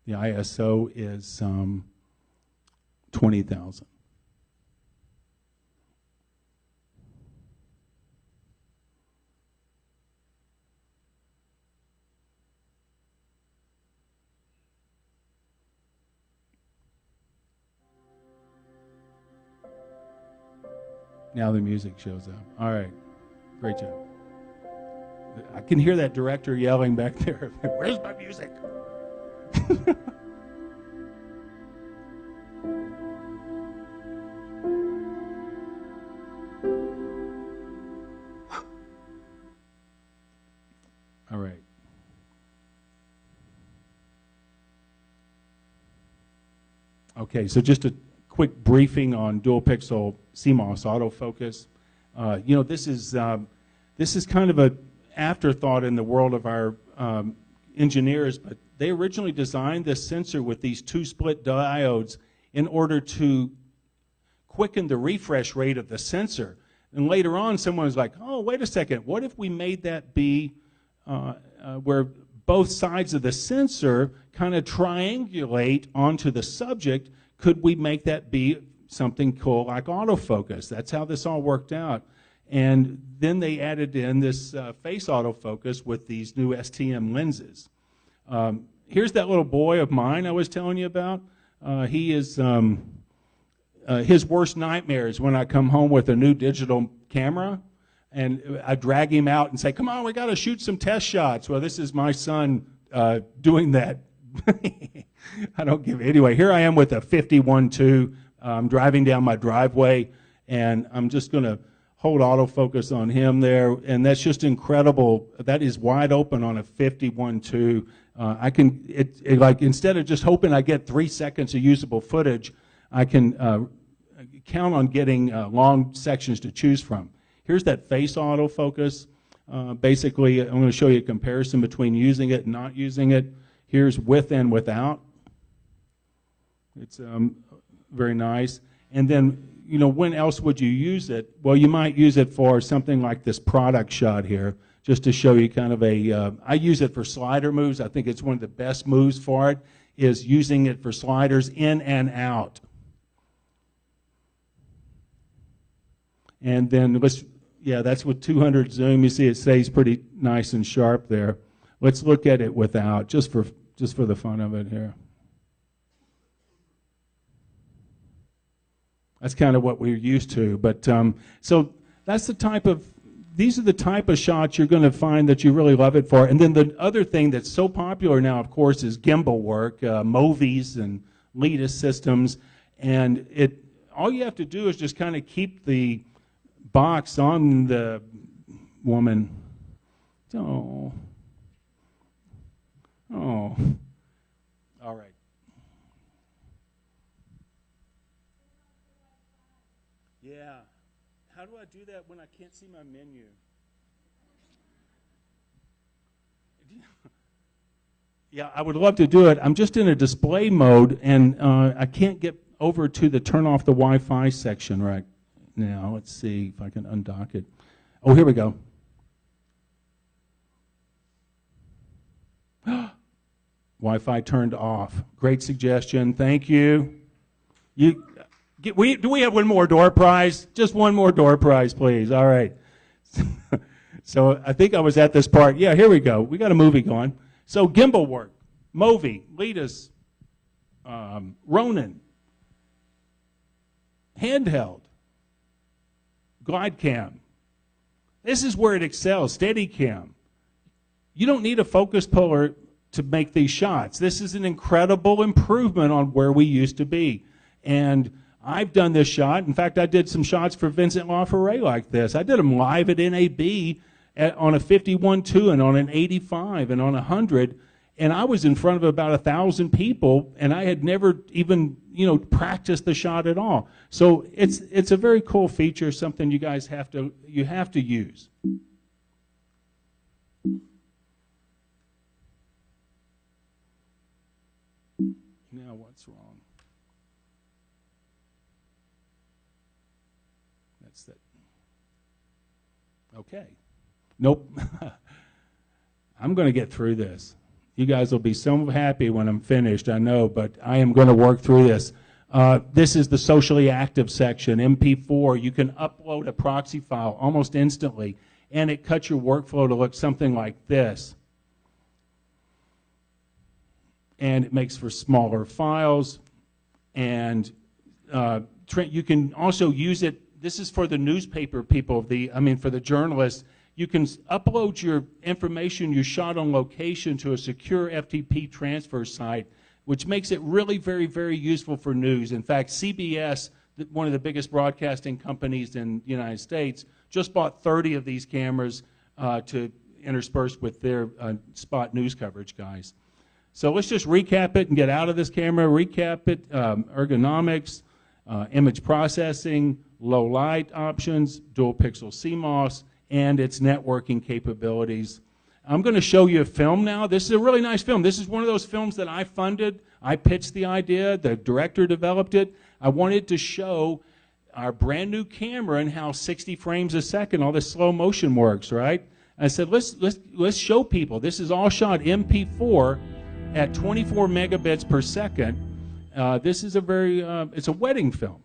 The ISO is 20,000. Now the music shows up. All right, great job. I can hear that director yelling back there, "Where's my music?" All right. Okay, so just a quick briefing on dual pixel CMOS autofocus. You know, this is kind of an afterthought in the world of our engineers, but they originally designed this sensor with these two split diodes in order to quicken the refresh rate of the sensor. And later on, someone was like, oh, wait a second, what if we made that be where both sides of the sensor kind of triangulate onto the subject? Could we make that be something cool like autofocus? That's how this all worked out. And then they added in this face autofocus with these new STM lenses. Here's that little boy of mine I was telling you about. He is his worst nightmare is when I come home with a new digital camera and I drag him out and say, come on, we got to shoot some test shots. Well, this is my son doing that. I don't give it. Anyway, here I am with a 51.2. I'm driving down my driveway, and I'm just going to hold autofocus on him there, and that's just incredible. That is wide open on a 51.2. I can, like, instead of just hoping I get 3 seconds of usable footage, I can count on getting long sections to choose from. Here's that face autofocus. Basically, I'm going to show you a comparison between using it and not using it. Here's with and without. It's very nice. And then, you know, when else would you use it? Well, you might use it for something like this product shot here, just to show you kind of a, I use it for slider moves. I think it's one of the best moves for it, is using it for sliders in and out. And then let's, yeah, that's with 200 zoom. You see it stays pretty nice and sharp there. Let's look at it without, just for the fun of it here. That's kind of what we're used to. But so that's the type of, these are the type of shots you're going to find that you really love it for. And then the other thing that's so popular now, of course, is gimbal work, Movies and Leadus systems. And all you have to do is just kind of keep the box on the woman. Oh. Oh. All right. Yeah. How do I do that when I can't see my menu? Yeah, I would love to do it. I'm just in a display mode, and I can't get over to the turn off the Wi-Fi section right now. Let's see if I can undock it. Oh, here we go. Wi-Fi turned off. Great suggestion. Thank you. Do we have one more door prize? Just one more door prize, please. All right. So I think I was at this part. Yeah, here we go. We got a movie going. So gimbal work. Movi, Letus, Ronin, handheld, glide cam. This is where it excels, Steadicam. You don't need a focus puller to make these shots. This is an incredible improvement on where we used to be. And I've done this shot. In fact, I did some shots for Vincent LaFerre like this. I did them live at NAB on a 51.2 and on an 85 and on a 100. And I was in front of about 1,000 people, and I had never even, practiced the shot at all. So it's a very cool feature, something you guys have to use. Now what's wrong? That's that. Okay. Nope. I'm going to get through this. You guys will be so happy when I'm finished, I know, but I am going to work through this. This is the socially active section, MP4. You can upload a proxy file almost instantly, and it cuts your workflow to look something like this. And it makes for smaller files, and you can also use it. This is for the newspaper people, for the journalists. You can upload your information you shot on location to a secure FTP transfer site, which makes it really very, very useful for news. In fact, CBS, one of the biggest broadcasting companies in the United States, just bought 30 of these cameras to intersperse with their spot news coverage guys. So let's just recap it and get out of this camera. Recap it, ergonomics, image processing, low light options, dual pixel CMOS, and its networking capabilities. I'm going to show you a film now. This is a really nice film. This is one of those films that I funded. I pitched the idea. The director developed it. I wanted to show our brand new camera and how 60 frames a second, all this slow motion works, right? I said, let's show people. This is all shot MP4 at 24 megabits per second. This is it's a wedding film.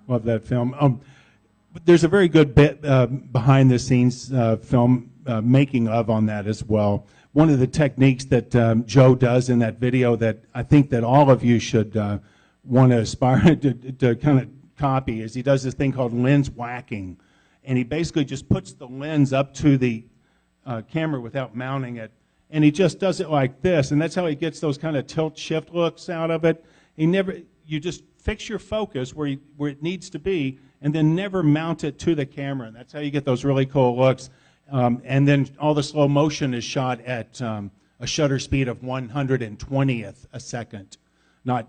Love that film. But there's a very good bit behind the scenes film making of on that as well. One of the techniques that Joe does in that video that I think that all of you should want to aspire to kind of copy is he does this thing called lens whacking. And he basically just puts the lens up to the camera without mounting it. And he just does it like this. And that's how he gets those kind of tilt-shift looks out of it. You just fix your focus where it needs to be and then never mount it to the camera. And that's how you get those really cool looks. And then all the slow motion is shot at a shutter speed of 1/120th a second, not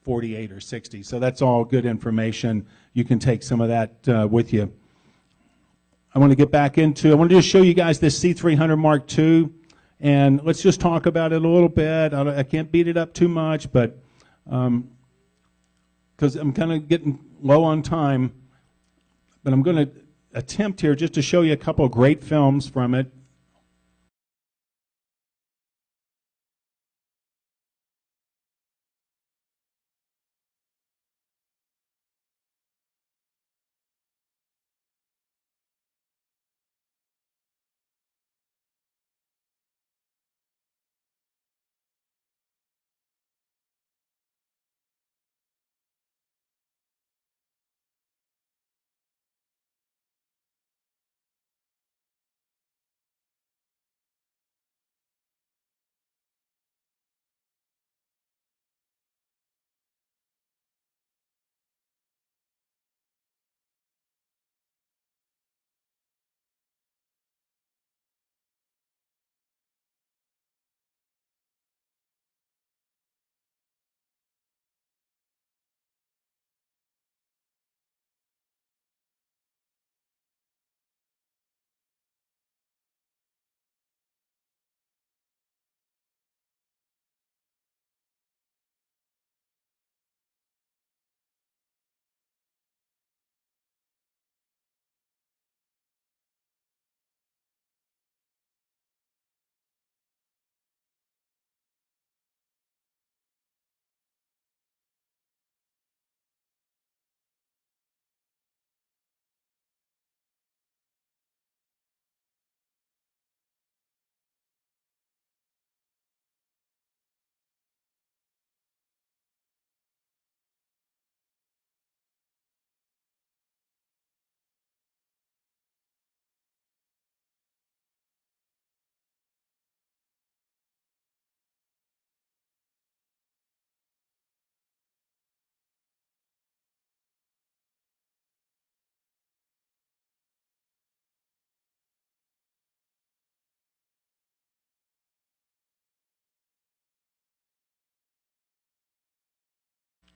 48 or 60. So that's all good information. You can take some of that with you. I want to get back into, I want to just show you guys this C300 Mark II, and let's just talk about it a little bit. I can't beat it up too much, but because I'm kind of getting low on time, but I'm going to attempt here just to show you a couple of great films from it.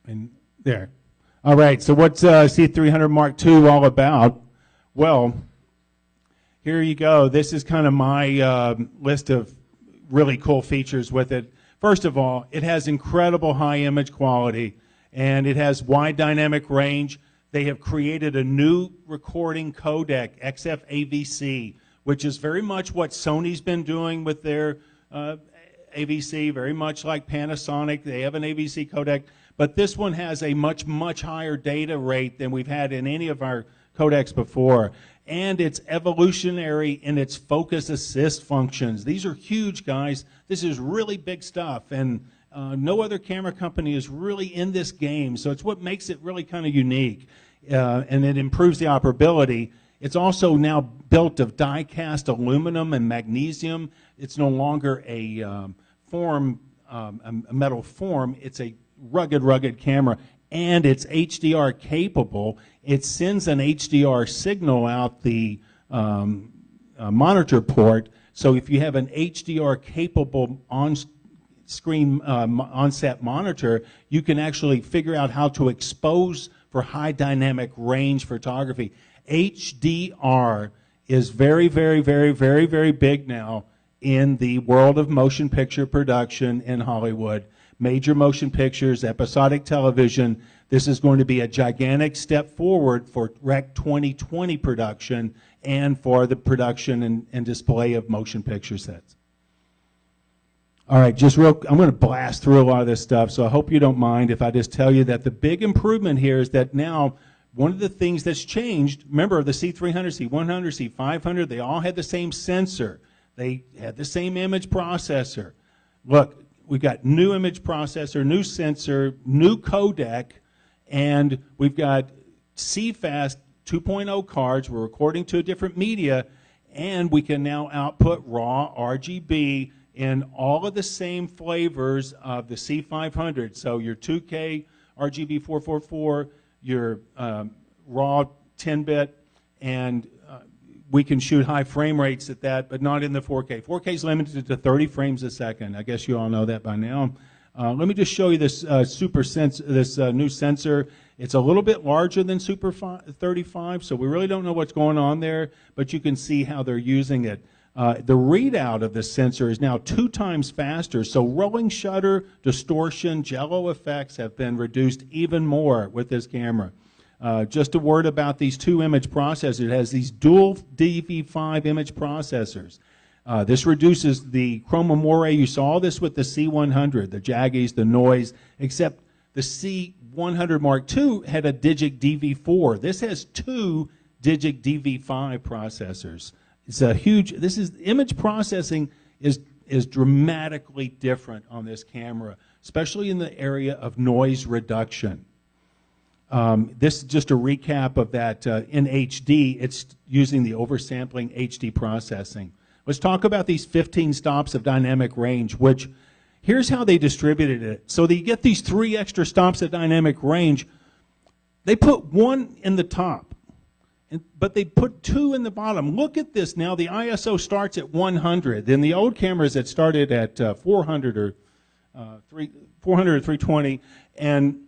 And there. All right, so what's C300 Mark II all about? Well, here you go. This is kind of my list of really cool features with it. First of all, it has incredible high image quality, and it has wide dynamic range. They have created a new recording codec, XF-AVC, which is very much what Sony's been doing with their AVC, very much like Panasonic. They have an AVC codec. But this one has a much, much higher data rate than we've had in any of our codecs before. And it's evolutionary in its focus assist functions. These are huge, guys. This is really big stuff. And no other camera company is really in this game. So it's what makes it really kind of unique. And it improves the operability. It's also now built of die-cast aluminum and magnesium. It's no longer a metal form. It's a rugged camera, and it's HDR capable. It sends an HDR signal out the monitor port, so if you have an HDR capable on-screen on-set monitor, you can actually figure out how to expose for high dynamic range photography. HDR is very, very, very, very, very big now in the world of motion picture production in Hollywood. Major motion pictures, episodic television. This is going to be a gigantic step forward for Rec 2020 production and for the production and display of motion picture sets. All right, I'm going to blast through a lot of this stuff, so I hope you don't mind if I just tell you that the big improvement here is that now one of the things that's changed, remember the C300, C100, C500, they all had the same sensor. They had the same image processor. Look, we've got new image processor, new sensor, new codec, and we've got CFast 2.0 cards. We're recording to a different media, and we can now output raw RGB in all of the same flavors of the C500. So your 2K RGB 444, your raw 10-bit, and we can shoot high frame rates at that, but not in the 4K. 4K is limited to 30 frames a second. I guess you all know that by now. Let me just show you this new sensor. It's a little bit larger than Super 35, so we really don't know what's going on there, but you can see how they're using it. The readout of this sensor is now 2 times faster, so rolling shutter, distortion, jello effects have been reduced even more with this camera. Just a word about these 2 image processors. It has these dual DV5 image processors. This reduces the chroma moire. You saw this with the C100, the jaggies, the noise, except the C100 Mark II had a Digic DV4. This has 2 Digic DV5 processors. It's a huge, image processing is dramatically different on this camera, especially in the area of noise reduction. This is just a recap of that in HD. It's using the oversampling HD processing. Let's talk about these 15 stops of dynamic range, which here's how they distributed it. So that you get these 3 extra stops of dynamic range. They put 1 in the top, but they put 2 in the bottom. Look at this now. The ISO starts at 100. In the old cameras, it started at 400 or 320. And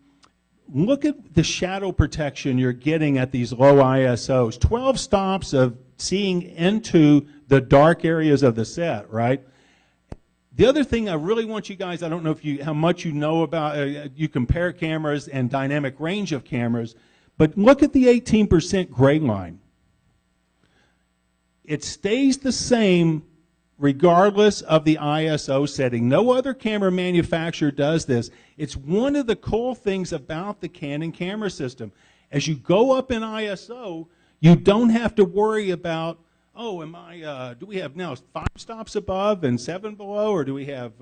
look at the shadow protection you're getting at these low ISOs. 12 stops of seeing into the dark areas of the set, right? The other thing I really want you guys, I don't know how much you know about, you compare cameras and dynamic range of cameras, but look at the 18% gray line. It stays the same regardless of the ISO setting. No other camera manufacturer does this. It's one of the cool things about the Canon camera system. As you go up in ISO, you don't have to worry about, oh, do we have now 5 stops above and 7 below, or do we have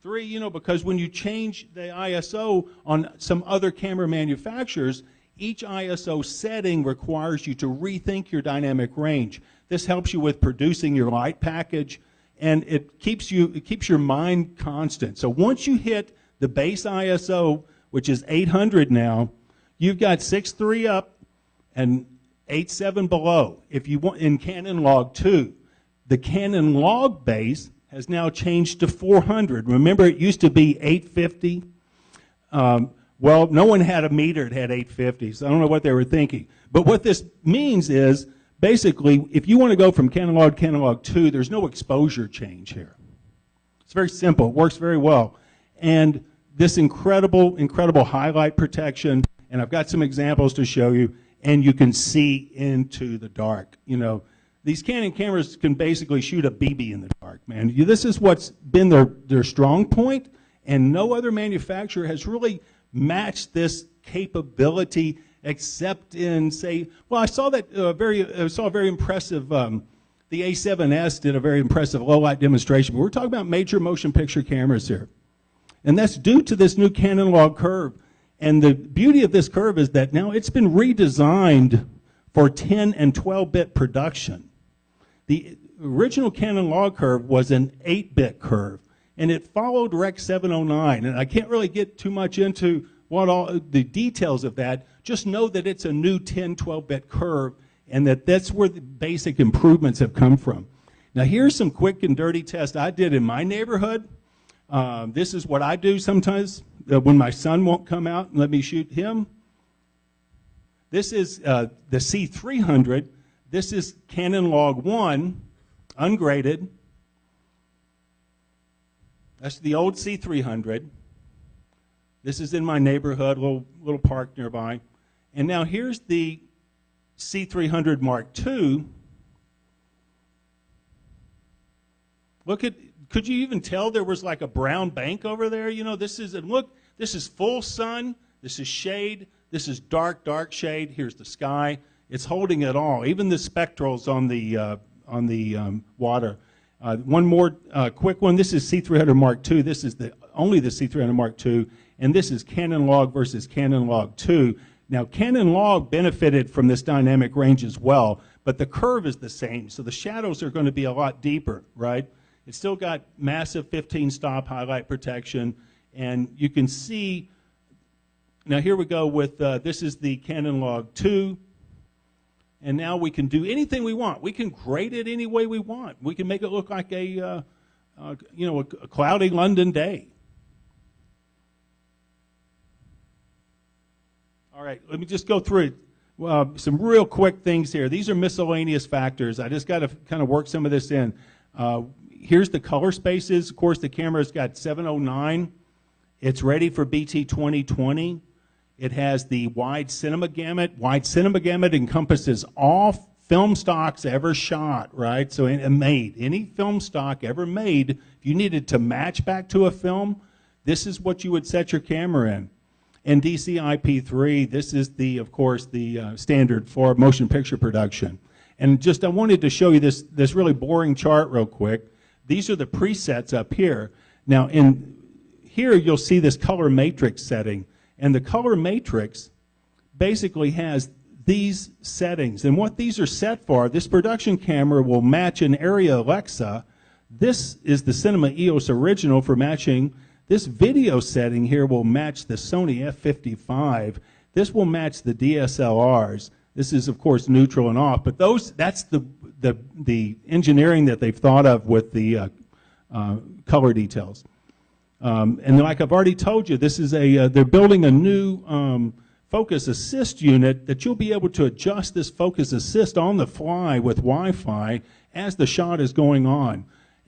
3? You know, because when you change the ISO on some other camera manufacturers, each ISO setting requires you to rethink your dynamic range. This helps you with producing your light package, and it keeps your mind constant. So once you hit the base ISO, which is 800 now, you've got 6.3 up and 8.7 below. If you want in Canon Log 2, the Canon Log base has now changed to 400. Remember, it used to be 850. Well, no one had a meter that had 850, so I don't know what they were thinking. But what this means is, basically, if you want to go from Canon Log 2, there's no exposure change here. It's very simple. It works very well. And this incredible highlight protection, and I've got some examples to show you, and you can see into the dark. You know, these Canon cameras can basically shoot a BB in the dark, man. This is what's been their strong point, and no other manufacturer has really matched this capability except in, say, well, I saw that a very impressive, the A7S did a very impressive low light demonstration, but we're talking about major motion picture cameras here. And that's due to this new Canon log curve. And the beauty of this curve is that now it's been redesigned for 10 and 12-bit production. The original Canon log curve was an 8-bit curve, and it followed Rec 709. And I can't really get too much into what all the details of that. Just know that it's a new 10, 12-bit curve, and that's where the basic improvements have come from. Now, here's some quick and dirty tests I did in my neighborhood. This is what I do sometimes when my son won't come out and let me shoot him. This is the C300. This is Canon Log 1, ungraded. That's the old C300. This is in my neighborhood, little park nearby. And now here's the C300 Mark II. could you even tell there was like a brown bank over there? You know, this is, and look, this is full sun, this is shade, this is dark, dark shade. Here's the sky. It's holding it all, even the spectrals on the water. One more quick one. This is C300 Mark II. This is only the C300 Mark II, and this is Canon log versus Canon log 2. Now, Canon log benefited from this dynamic range as well, but the curve is the same, so the shadows are going to be a lot deeper, right? It's still got massive 15-stop highlight protection, and you can see, now here we go with, this is the Canon log 2, and now we can do anything we want. We can grade it any way we want. We can make it look like a cloudy London day. All right, let me just go through it. Some real quick things here. These are miscellaneous factors. I just got to kind of work some of this in. Here's the color spaces. Of course, the camera's got 709. It's ready for BT 2020. It has the wide cinema gamut. Wide cinema gamut encompasses all film stocks ever shot, right? So made. Any film stock ever made, if you needed to match back to a film, this is what you would set your camera in. And DCI-P3, this is of course, the standard for motion picture production. And just I wanted to show you this really boring chart real quick. These are the presets up here. Now in here you'll see this color matrix setting. And the color matrix basically has these settings. And what these are set for, this production camera will match an Area Alexa. This is the Cinema EOS Original for matching. This video setting here will match the Sony F55. This will match the DSLRs. This is, of course, neutral and off. But that's the engineering that they've thought of with the color details. And like I've already told you, this is they're building a new focus assist unit that you'll be able to adjust this focus assist on the fly with Wi-Fi as the shot is going on.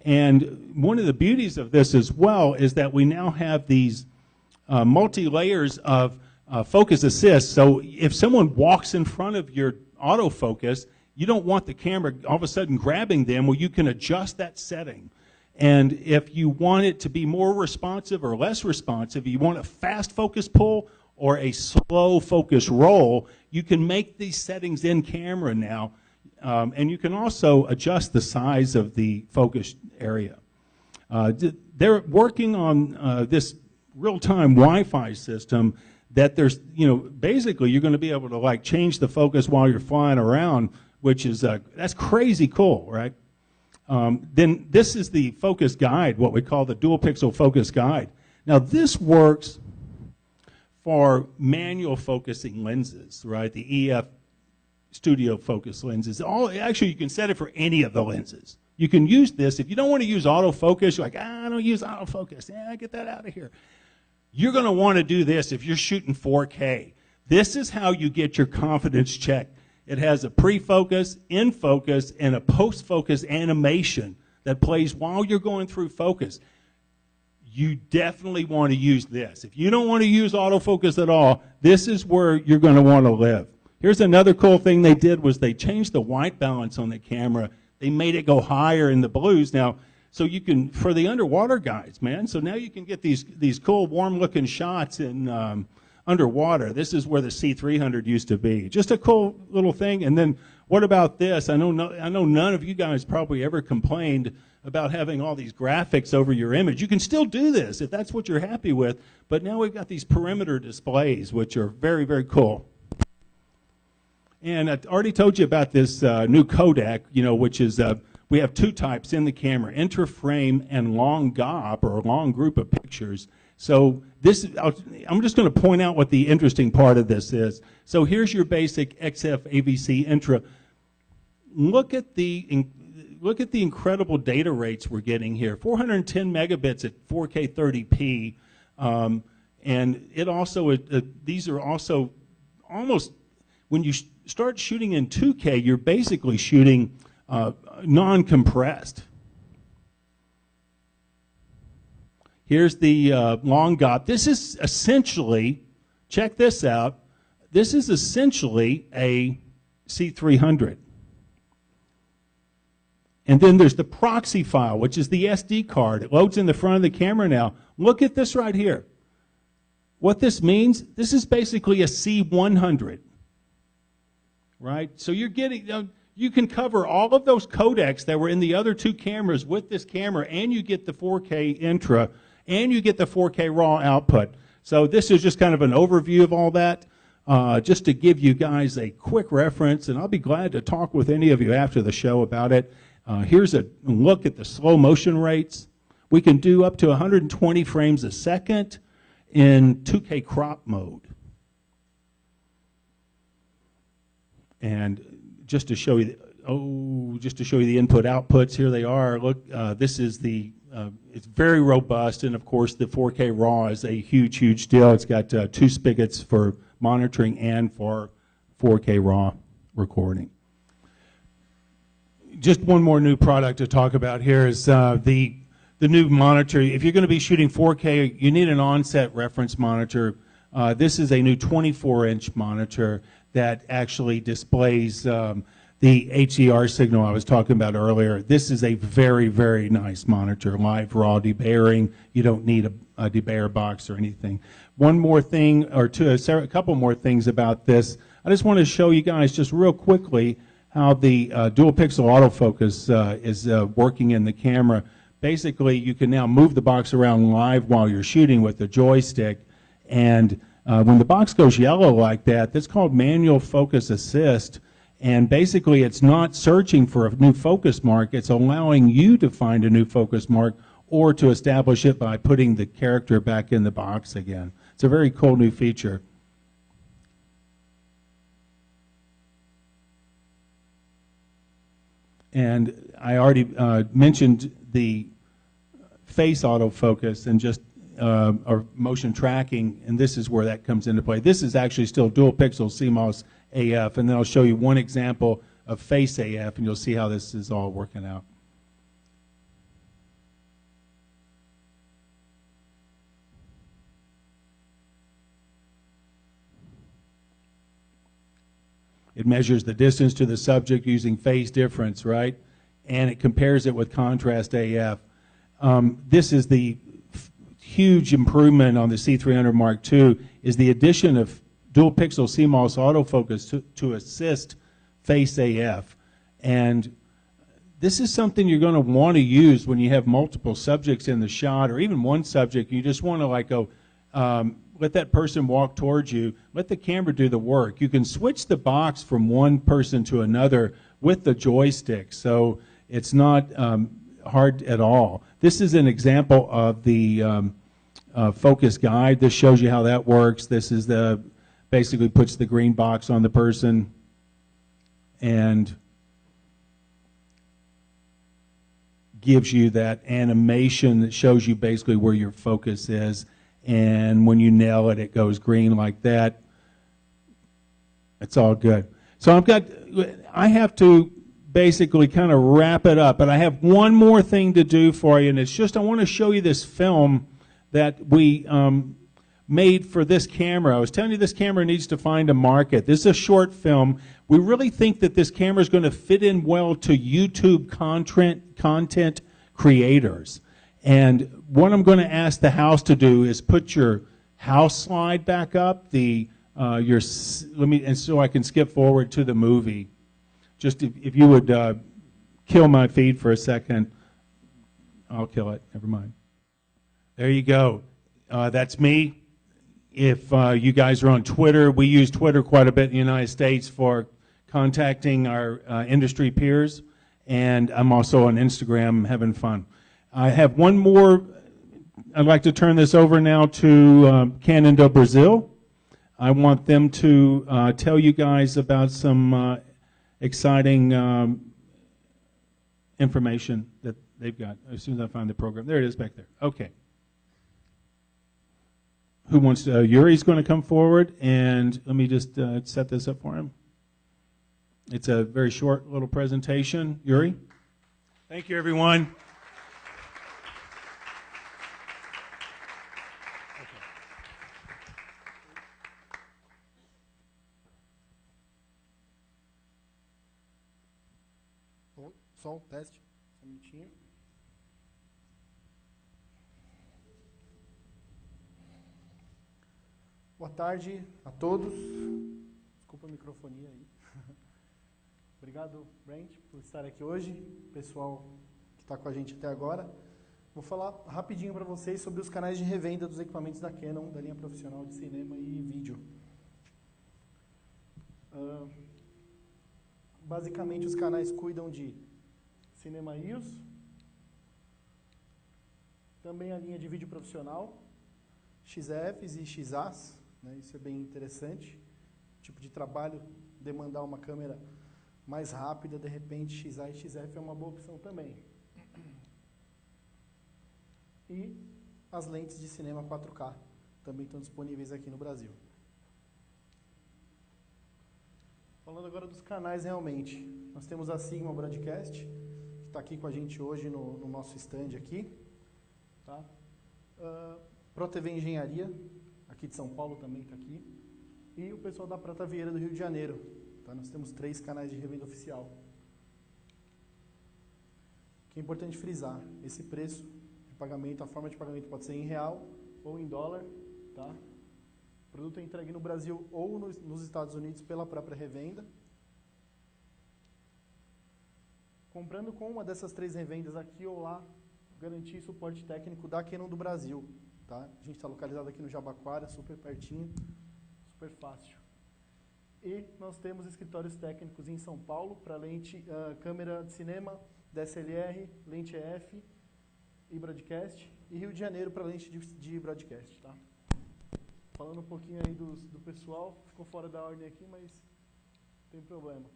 And one of the beauties of this as well is that we now have these multi-layers of focus assist. So if someone walks in front of your autofocus, you don't want the camera all of a sudden grabbing them. Well, you can adjust that setting. And if you want it to be more responsive or less responsive, you want a fast focus pull or a slow focus roll, you can make these settings in camera now. And you can also adjust the size of the focus area. They're working on this real-time Wi-Fi system that there's, basically you're going to be able to like change the focus while you're flying around, which is, that's crazy cool, right? Then this is the focus guide, what we call the dual pixel focus guide. Now this works for manual focusing lenses, right? The EF studio focus lenses. Actually, you can set it for any of the lenses. You can use this. If you don't want to use autofocus, you're like, I don't use autofocus. Get that out of here. You're going to want to do this if you're shooting 4K. This is how you get your confidence check. It has a pre-focus, in-focus, and a post-focus animation that plays while you're going through focus. You definitely want to use this. If you don't want to use autofocus at all, this is where you're going to want to live. Here's another cool thing they did was they changed the white balance on the camera. They made it go higher in the blues now, so you can, for the underwater guys, man, so now you can get these cool warm-looking shots in underwater. This is where the C300 used to be. Just a cool little thing. And then what about this? I know none of you guys probably ever complained about having all these graphics over your image. You can still do this if that's what you're happy with, but now we've got these perimeter displays, which are very, very cool. And I already told you about this new codec, which is, we have two types in the camera, interframe and long GOP, or long group of pictures. So this, I'm just going to point out what the interesting part of this is. So here's your basic XF AVC intra. Look at the incredible data rates we're getting here. 410 megabits at 4K 30p, and it also these are also almost, when you start shooting in 2K, you're basically shooting non-compressed. Here's the long GOP. This is essentially, check this out, this is essentially a C300. And then there's the proxy file, which is the SD card. It loads in the front of the camera now. Look at this right here. What this means, this is basically a C100, right? So you're getting, you can cover all of those codecs that were in the other two cameras with this camera, and you get the 4K intra, and you get the 4K raw output. So this is just kind of an overview of all that, just to give you guys a quick reference, and I'll be glad to talk with any of you after the show about it. Here's a look at the slow motion rates. We can do up to 120 frames a second in 2K crop mode. And just to show you, the input outputs, here they are. Look, this is the, it's very robust, and of course the 4K RAW is a huge, huge deal. It's got 2 spigots for monitoring and for 4K RAW recording. Just one more new product to talk about here is the new monitor. If you're going to be shooting 4K, you need an on-set reference monitor. This is a new 24-inch monitor that actually displays the HDR signal I was talking about earlier. This is a very, very nice monitor. Live raw debayering. You don't need a debayer box or anything. One more thing, or a couple more things about this. I just want to show you guys just real quickly how the dual pixel autofocus is working in the camera. Basically, you can now move the box around live while you're shooting with the joystick, and when the box goes yellow like that, that's called manual focus assist, and basically it's not searching for a new focus mark, it's allowing you to find a new focus mark or to establish it by putting the character back in the box again. It's a very cool new feature. And I already mentioned the face autofocus and just or motion tracking, and this is where that comes into play. This is actually still dual pixel CMOS AF, and then I'll show you one example of face AF, and you'll see how this is all working out. It measures the distance to the subject using phase difference, right? And it compares it with contrast AF. This is the huge improvement on the C300 Mark II, is the addition of dual pixel CMOS autofocus to assist face AF. And this is something you're going to want to use when you have multiple subjects in the shot, or even one subject. You just want to like go, let that person walk towards you, let the camera do the work. You can switch the box from one person to another with the joystick, so it's not hard at all. This is an example of the focus guide. This shows you how that works. This is the, basically puts the green box on the person and gives you that animation that shows you basically where your focus is. And when you nail it, it goes green like that. It's all good. So I have to basically kind of wrap it up, but I have one more thing to do for you, and it's just I want to show you this film that we made for this camera. I was telling you this camera needs to find a market. This is a short film. We really think that this camera is going to fit in well to YouTube content creators. And what I'm going to ask the house to do is put your house slide back up. And so I can skip forward to the movie. Just if you would kill my feed for a second. I'll kill it. Never mind. There you go. That's me. If you guys are on Twitter, we use Twitter quite a bit in the United States for contacting our industry peers. And I'm also on Instagram having fun. I have one more. I'd like to turn this over now to Canon do Brazil. I want them to tell you guys about some exciting information that they've got. As soon as I find the program. There it is back there. Okay. Who wants to? Yuri's going to come forward, and let me just set this up for him. It's a very short little presentation. Yuri? Thank you, everyone. Som, teste. Um minutinho. Boa tarde a todos. Desculpa a microfonia aí. Obrigado, Brent, por estar aqui hoje. Pessoal que está com a gente até agora. Vou falar rapidinho para vocês sobre os canais de revenda dos equipamentos da Canon, da linha profissional de cinema e vídeo. Basicamente, os canais cuidam de cinema EOS, também a linha de vídeo profissional, XFs e XAs, né, isso é bem interessante. Tipo de trabalho, demandar uma câmera mais rápida, de repente XA e XF é uma boa opção também. E as lentes de cinema 4K também estão disponíveis aqui no Brasil. Falando agora dos canais realmente, nós temos a Sigma Broadcast, que está aqui com a gente hoje no nosso stand aqui. Tá? Pro TV Engenharia, aqui de São Paulo também está aqui. E o pessoal da Prata Vieira do Rio de Janeiro. Tá? Nós temos 3 canais de revenda oficial. O que é importante frisar, esse preço de pagamento, a forma de pagamento pode ser em real ou em dólar. Tá? O produto é entregue no Brasil ou nos Estados Unidos pela própria revenda. Comprando com uma dessas 3 revendas aqui ou lá, garantir suporte técnico da Canon do Brasil. Tá? A gente está localizado aqui no Jabaquara, super pertinho, super fácil. E nós temos escritórios técnicos em São Paulo para lente, câmera de cinema, DSLR, lente EF e broadcast, e Rio de Janeiro para lente de broadcast. Tá? Falando um pouquinho aí do pessoal, ficou fora da ordem aqui, mas não tem problema.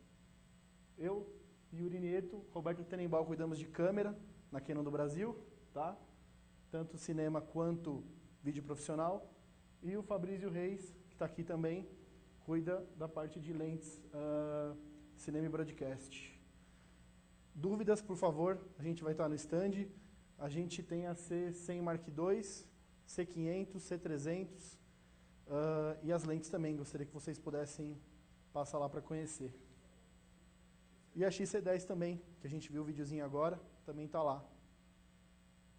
Eu, Yuri Nieto, Roberto Tenenbaum cuidamos de câmera na Canon do Brasil, tá? Tanto cinema quanto vídeo profissional. E o Fabrício Reis, que está aqui também, cuida da parte de lentes, cinema e broadcast. Dúvidas, por favor, a gente vai estar no stand. A gente tem a C100 MKII, C500, C300 e as lentes também. Gostaria que vocês pudessem passar lá para conhecer. E a XC10 também, que a gente viu o videozinho agora, também está lá.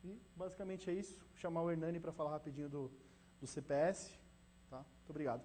E basicamente é isso. Vou chamar o Hernani para falar rapidinho do CPS. Tá? Muito obrigado.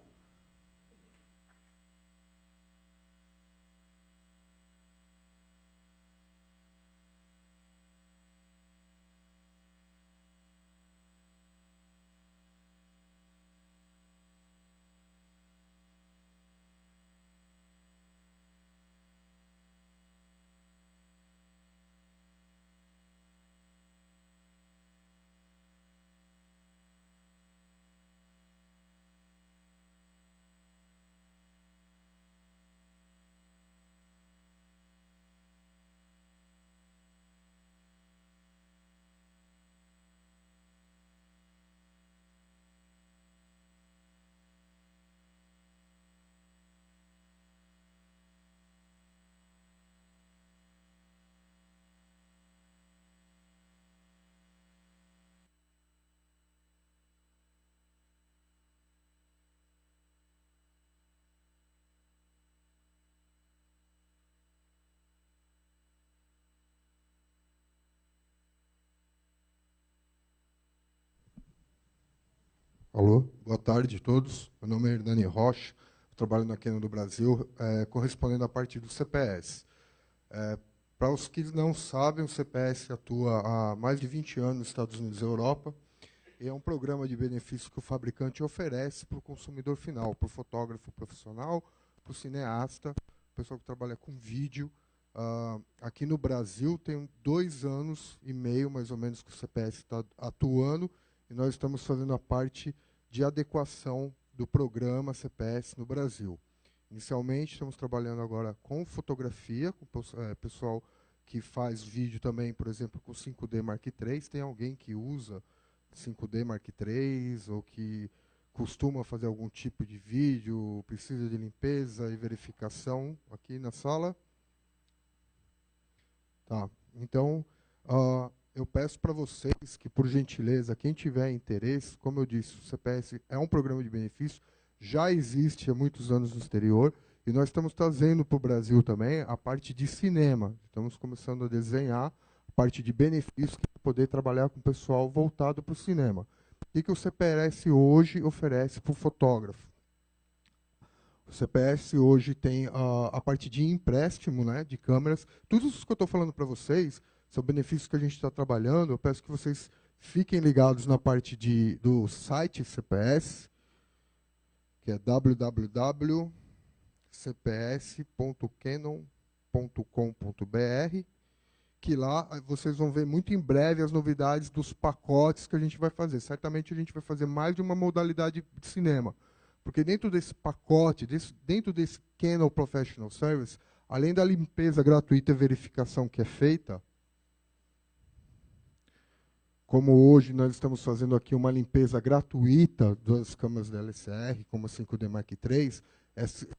Alô, boa tarde a todos. Meu nome é Hernani Rocha, trabalho na Canon do Brasil, correspondendo à parte do CPS. Para os que não sabem, o CPS atua há mais de 20 anos nos Estados Unidos e Europa, e é um programa de benefício que o fabricante oferece para o consumidor final, para o fotógrafo profissional, para o cineasta, o pessoal que trabalha com vídeo. Aqui no Brasil tem 2 anos e meio, mais ou menos, que o CPS está atuando, e nós estamos fazendo a parte de adequação do programa CPS no Brasil. Inicialmente, estamos trabalhando agora com fotografia, com pessoal que faz vídeo também, por exemplo, com 5D Mark III. Tem alguém que usa 5D Mark III ou que costuma fazer algum tipo de vídeo, precisa de limpeza e verificação aqui na sala? Tá. Então, eu peço para vocês que, por gentileza, quem tiver interesse, como eu disse, o CPS é um programa de benefício, já existe há muitos anos no exterior, e nós estamos trazendo para o Brasil também a parte de cinema. Estamos começando a desenhar a parte de benefícios, que é poder trabalhar com o pessoal voltado para o cinema. O que o CPS hoje oferece para o fotógrafo? O CPS hoje tem a parte de empréstimo, né, de câmeras. Tudo isso que eu estou falando para vocês são benefícios que a gente está trabalhando. Eu peço que vocês fiquem ligados na parte do site CPS, que é www.cps.canon.com.br, que lá vocês vão ver muito em breve as novidades dos pacotes que a gente vai fazer. Certamente a gente vai fazer mais de uma modalidade de cinema. Porque dentro desse pacote, dentro desse Canon Professional Service, além da limpeza gratuita e verificação que é feita, como hoje nós estamos fazendo aqui uma limpeza gratuita das câmeras da LCR, como a 5D Mark III,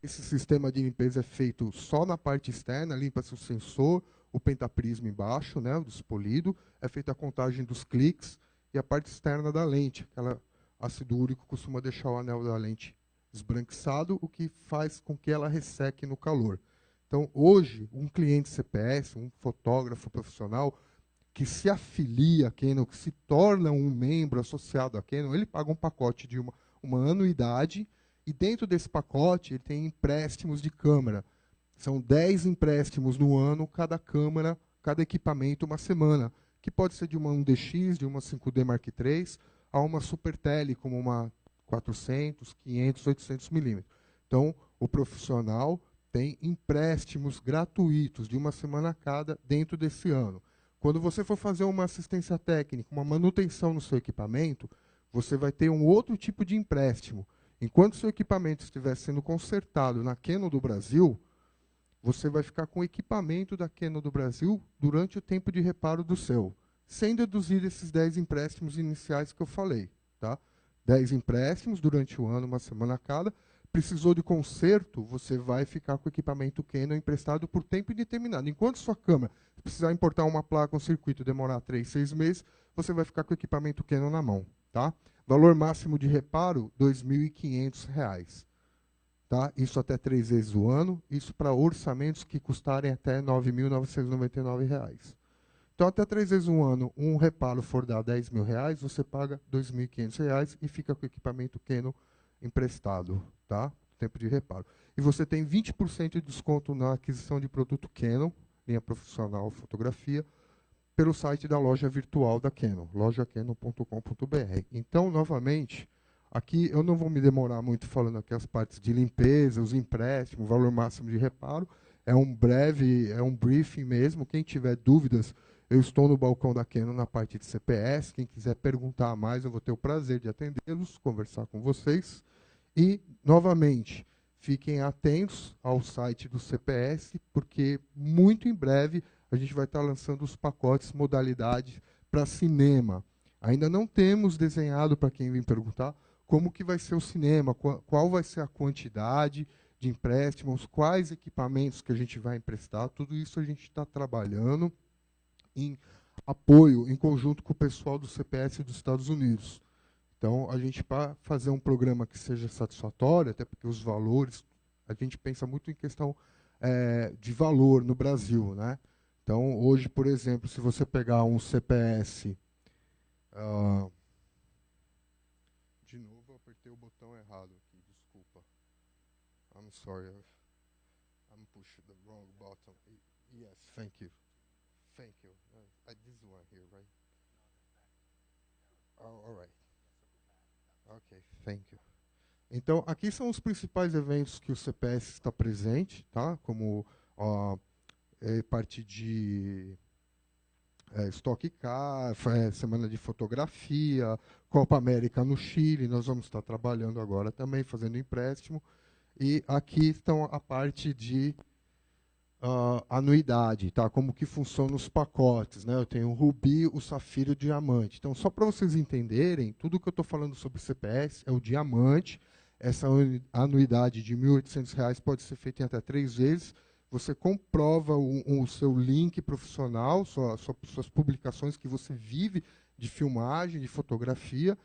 esse sistema de limpeza é feito só na parte externa, limpa-se o sensor, o pentaprisma embaixo, né, o despolido, é feita a contagem dos cliques e a parte externa da lente, aquela ácido úrico costuma deixar o anel da lente esbranquiçado, o que faz com que ela resseque no calor. Então, hoje, um cliente CPS, um fotógrafo profissional, que se afilia à Canon, que se torna um membro associado à Canon, ele paga um pacote de uma anuidade, e dentro desse pacote ele tem empréstimos de câmera. São 10 empréstimos no ano, cada câmera, cada equipamento, uma semana, que pode ser de uma 1DX, de uma 5D Mark III, a uma Super Tele, como uma 400, 500, 800 milímetros. Então, o profissional tem empréstimos gratuitos de uma semana a cada dentro desse ano. Quando você for fazer uma assistência técnica, uma manutenção no seu equipamento, você vai ter um outro tipo de empréstimo. Enquanto o seu equipamento estiver sendo consertado na Canon do Brasil, você vai ficar com o equipamento da Canon do Brasil durante o tempo de reparo do seu, sem deduzir esses 10 empréstimos iniciais que eu falei. Tá? 10 empréstimos durante o ano, uma semana a cada. Precisou de conserto, você vai ficar com o equipamento Canon emprestado por tempo indeterminado. Enquanto sua câmera precisar importar uma placa, um circuito, demorar 3, 6 meses, você vai ficar com o equipamento Canon na mão. Tá? Valor máximo de reparo, R$ 2.500. Tá? Isso até 3 vezes o ano, isso para orçamentos que custarem até R$ 9.999. Então, até 3 vezes um ano, um reparo for dar R$ 10.000, você paga R$ 2.500 e fica com o equipamento Canon emprestado, tá? Tempo de reparo. E você tem 20% de desconto na aquisição de produto Canon, linha profissional fotografia, pelo site da loja virtual da Canon, lojacanon.com.br. Então, novamente, aqui eu não vou me demorar muito falando aqui as partes de limpeza, os empréstimos, valor máximo de reparo. É um briefing mesmo. Quem tiver dúvidas, eu estou no balcão da Canon na parte de CPS. Quem quiser perguntar mais, eu vou ter o prazer de atendê-los, conversar com vocês. E, novamente, fiquem atentos ao site do CPS, porque muito em breve a gente vai estar lançando os pacotes modalidades para cinema. Ainda não temos desenhado, para quem vem perguntar, como que vai ser o cinema, qual vai ser a quantidade de empréstimos, quais equipamentos que a gente vai emprestar. Tudo isso a gente está trabalhando em apoio, em conjunto com o pessoal do CPS dos Estados Unidos. Então, a gente, para fazer um programa que seja satisfatório, até porque os valores, a gente pensa muito em questão de valor no Brasil, né? Então, hoje, por exemplo, se você pegar um CPS... de novo, eu apertei o botão errado aqui, desculpa. I'm sorry, I'm pushing the wrong button. Yes, thank you. Thank you. This one here, right? Oh, all right. Ok, thank you. Então, aqui são os principais eventos que o CPS está presente, tá? Como parte de Stock Car, Semana de Fotografia, Copa América no Chile, nós vamos estar trabalhando agora também, fazendo empréstimo. E aqui estão a parte de anuidade, tá? Como que funcionam os pacotes, né? Eu tenho o Rubi, o Safira e o Diamante. Então, só para vocês entenderem, tudo que eu estou falando sobre CPS é o Diamante. Essa anuidade de R$ 1.800 pode ser feita em até 3 vezes. Você comprova o seu link profissional, suas publicações que você vive de filmagem, de fotografia,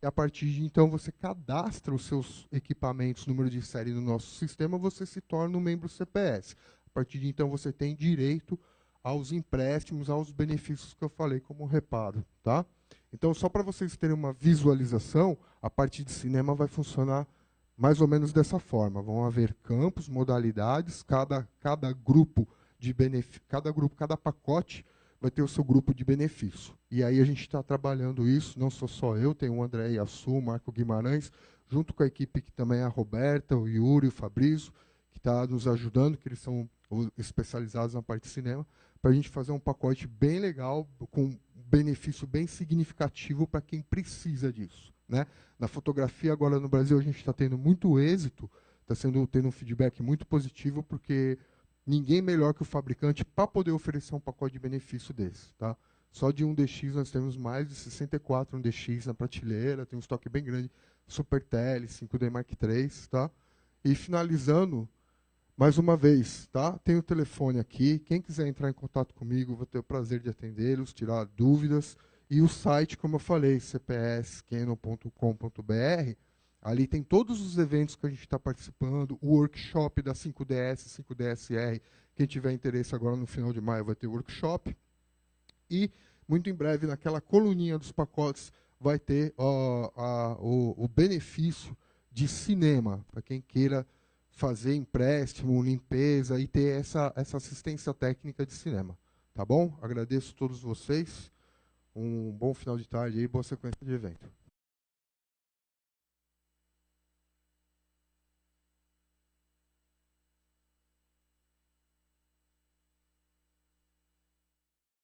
e a partir de então você cadastra os seus equipamentos, número de série no nosso sistema, você se torna um membro CPS. A partir de então você tem direito aos empréstimos, aos benefícios que eu falei como reparo, tá? Então, só para vocês terem uma visualização, a parte de cinema vai funcionar mais ou menos dessa forma. Vão haver campos, modalidades, cada grupo de benefício, cada pacote vai ter o seu grupo de benefício. E aí a gente está trabalhando isso, não sou só eu, tem o André Iassu, o Marco Guimarães, junto com a equipe que também é a Roberta, o Yuri, o Fabrício, que está nos ajudando, que eles são especializados na parte de cinema, para a gente fazer um pacote bem legal, com um benefício bem significativo para quem precisa disso, né? Na fotografia, agora no Brasil, a gente está tendo muito êxito, está tendo um feedback muito positivo, porque ninguém melhor que o fabricante para poder oferecer um pacote de benefício desse, tá? Só de 1DX nós temos mais de 64 1DX na prateleira, tem um estoque bem grande, Super Tele, 5D Mark III, tá? E finalizando, mais uma vez, tá? Tem o telefone aqui, quem quiser entrar em contato comigo, vou ter o prazer de atendê-los, tirar dúvidas. E o site, como eu falei, cpscanon.com.br, ali tem todos os eventos que a gente está participando, o workshop da 5DS, 5DSR, quem tiver interesse agora no final de maio vai ter workshop. E, muito em breve, naquela coluninha dos pacotes, vai ter o benefício de cinema, para quem queira fazer empréstimo, limpeza e ter essa assistência técnica de cinema. Tá bom? Agradeço a todos vocês. Um bom final de tarde e boa sequência de evento.